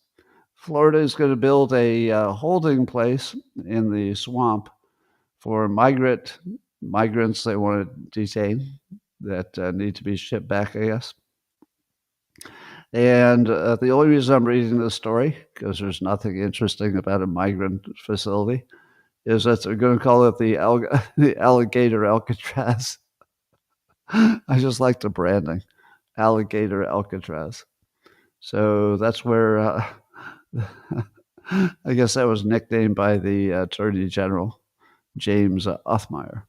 Florida is going to build a holding place in the swamp for migrants they want to detain that need to be shipped back, I guess. And the only reason I'm reading this story, because there's nothing interesting about a migrant facility, is that they're going to call it the alligator Alcatraz. I just like the branding, alligator Alcatraz. So that's where I guess that was nicknamed by the Attorney General, James Othmeyer,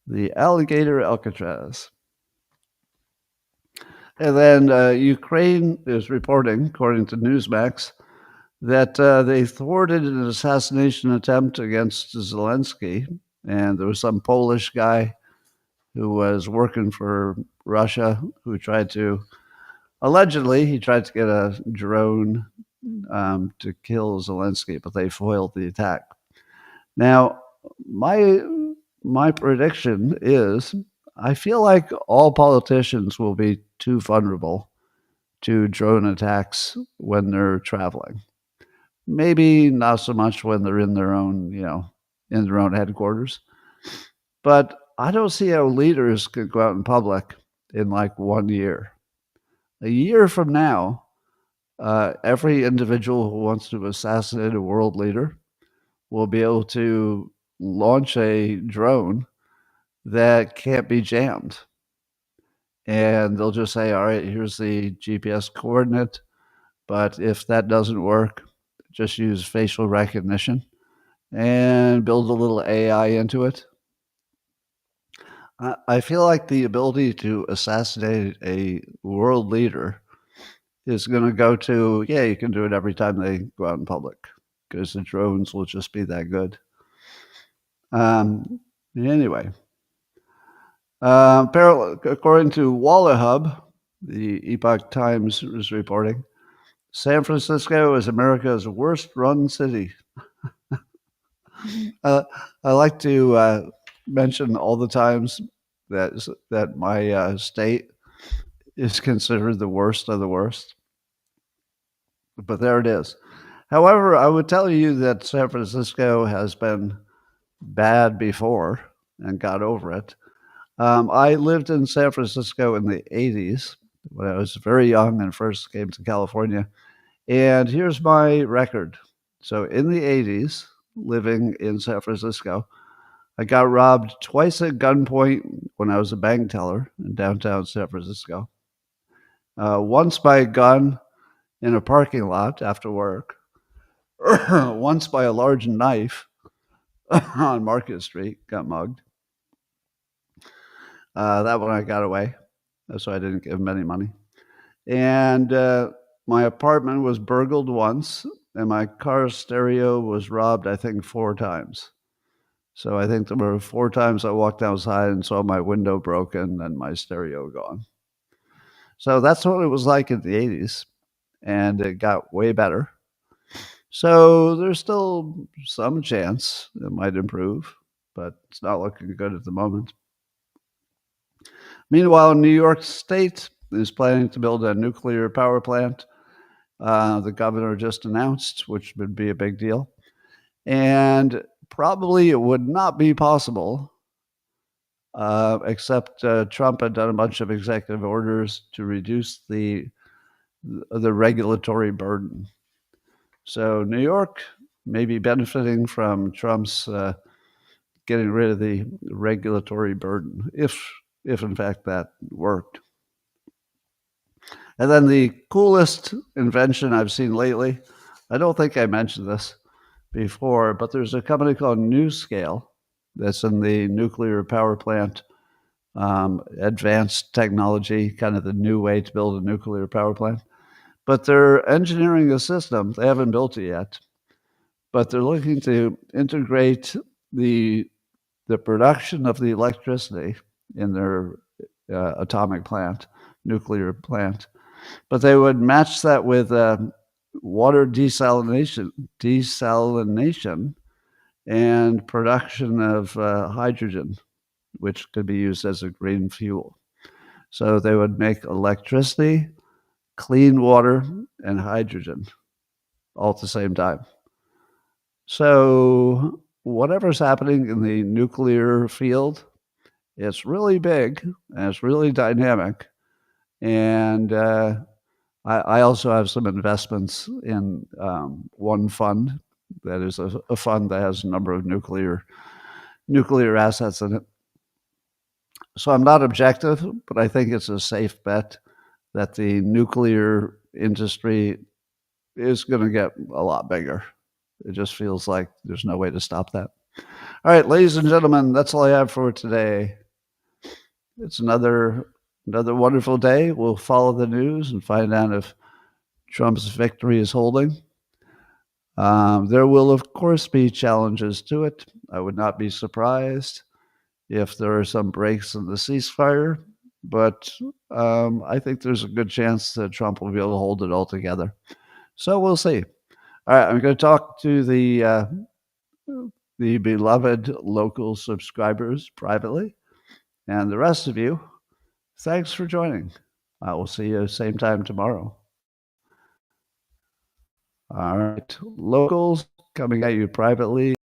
the alligator Alcatraz. And then Ukraine is reporting, according to Newsmax, that they thwarted an assassination attempt against Zelensky. And there was some Polish guy who was working for Russia who allegedly, he tried to get a drone to kill Zelensky, but they foiled the attack. Now, my prediction is I feel like all politicians will be too vulnerable to drone attacks when they're traveling. Maybe not so much when they're in their own, in their own headquarters. But I don't see how leaders could go out in public in like 1 year. A year from now, every individual who wants to assassinate a world leader will be able to launch a drone that can't be jammed. And they'll just say, all right, here's the GPS coordinate. But if that doesn't work, just use facial recognition and build a little AI into it. I feel like the ability to assassinate a world leader is going to go to, you can do it every time they go out in public because the drones will just be that good. Anyway, according to Waller Hub, the Epoch Times is reporting, San Francisco is America's worst run city. I like to mention all the times that my state is considered the worst of the worst. But there it is. However, I would tell you that San Francisco has been bad before and got over it. I lived in San Francisco in the 80s when I was very young and first came to California. And here's my record. So in the 80s, living in San Francisco. I got robbed twice at gunpoint when I was a bank teller in downtown San Francisco. Once by a gun in a parking lot after work, once by a large knife on Market Street, got mugged. That one I got away, so I didn't give him any money. And my apartment was burgled once, and my car stereo was robbed, I think, 4 times. So I think there were 4 times I walked outside and saw my window broken and my stereo gone. So that's what it was like in the 80s, and it got way better. So there's still some chance it might improve, but it's not looking good at the moment. Meanwhile, New York State is planning to build a nuclear power plant. The governor just announced, which would be a big deal. And probably it would not be possible, except Trump had done a bunch of executive orders to reduce the regulatory burden. So New York may be benefiting from Trump's getting rid of the regulatory burden, if in fact that worked. And then the coolest invention I've seen lately, I don't think I mentioned this before, but there's a company called NuScale that's in the nuclear power plant advanced technology, kind of the new way to build a nuclear power plant. But they're engineering a system. They haven't built it yet, but they're looking to integrate the production of the electricity in their atomic plant, nuclear plant. But they would match that with water desalination and production of hydrogen, which could be used as a green fuel. So they would make electricity, clean water, and hydrogen all at the same time. So whatever's happening in the nuclear field, it's really big and it's really dynamic. And I also have some investments in one fund that is a fund that has a number of nuclear assets in it. So I'm not objective, but I think it's a safe bet that the nuclear industry is going to get a lot bigger. It just feels like there's no way to stop that. All right, ladies and gentlemen, that's all I have for today. It's another wonderful day. We'll follow the news and find out if Trump's victory is holding. There will, of course, be challenges to it. I would not be surprised if there are some breaks in the ceasefire, but I think there's a good chance that Trump will be able to hold it all together. So we'll see. All right, I'm going to talk to the beloved local subscribers privately, and the rest of you, thanks for joining. I will see you same time tomorrow. All right, locals coming at you privately.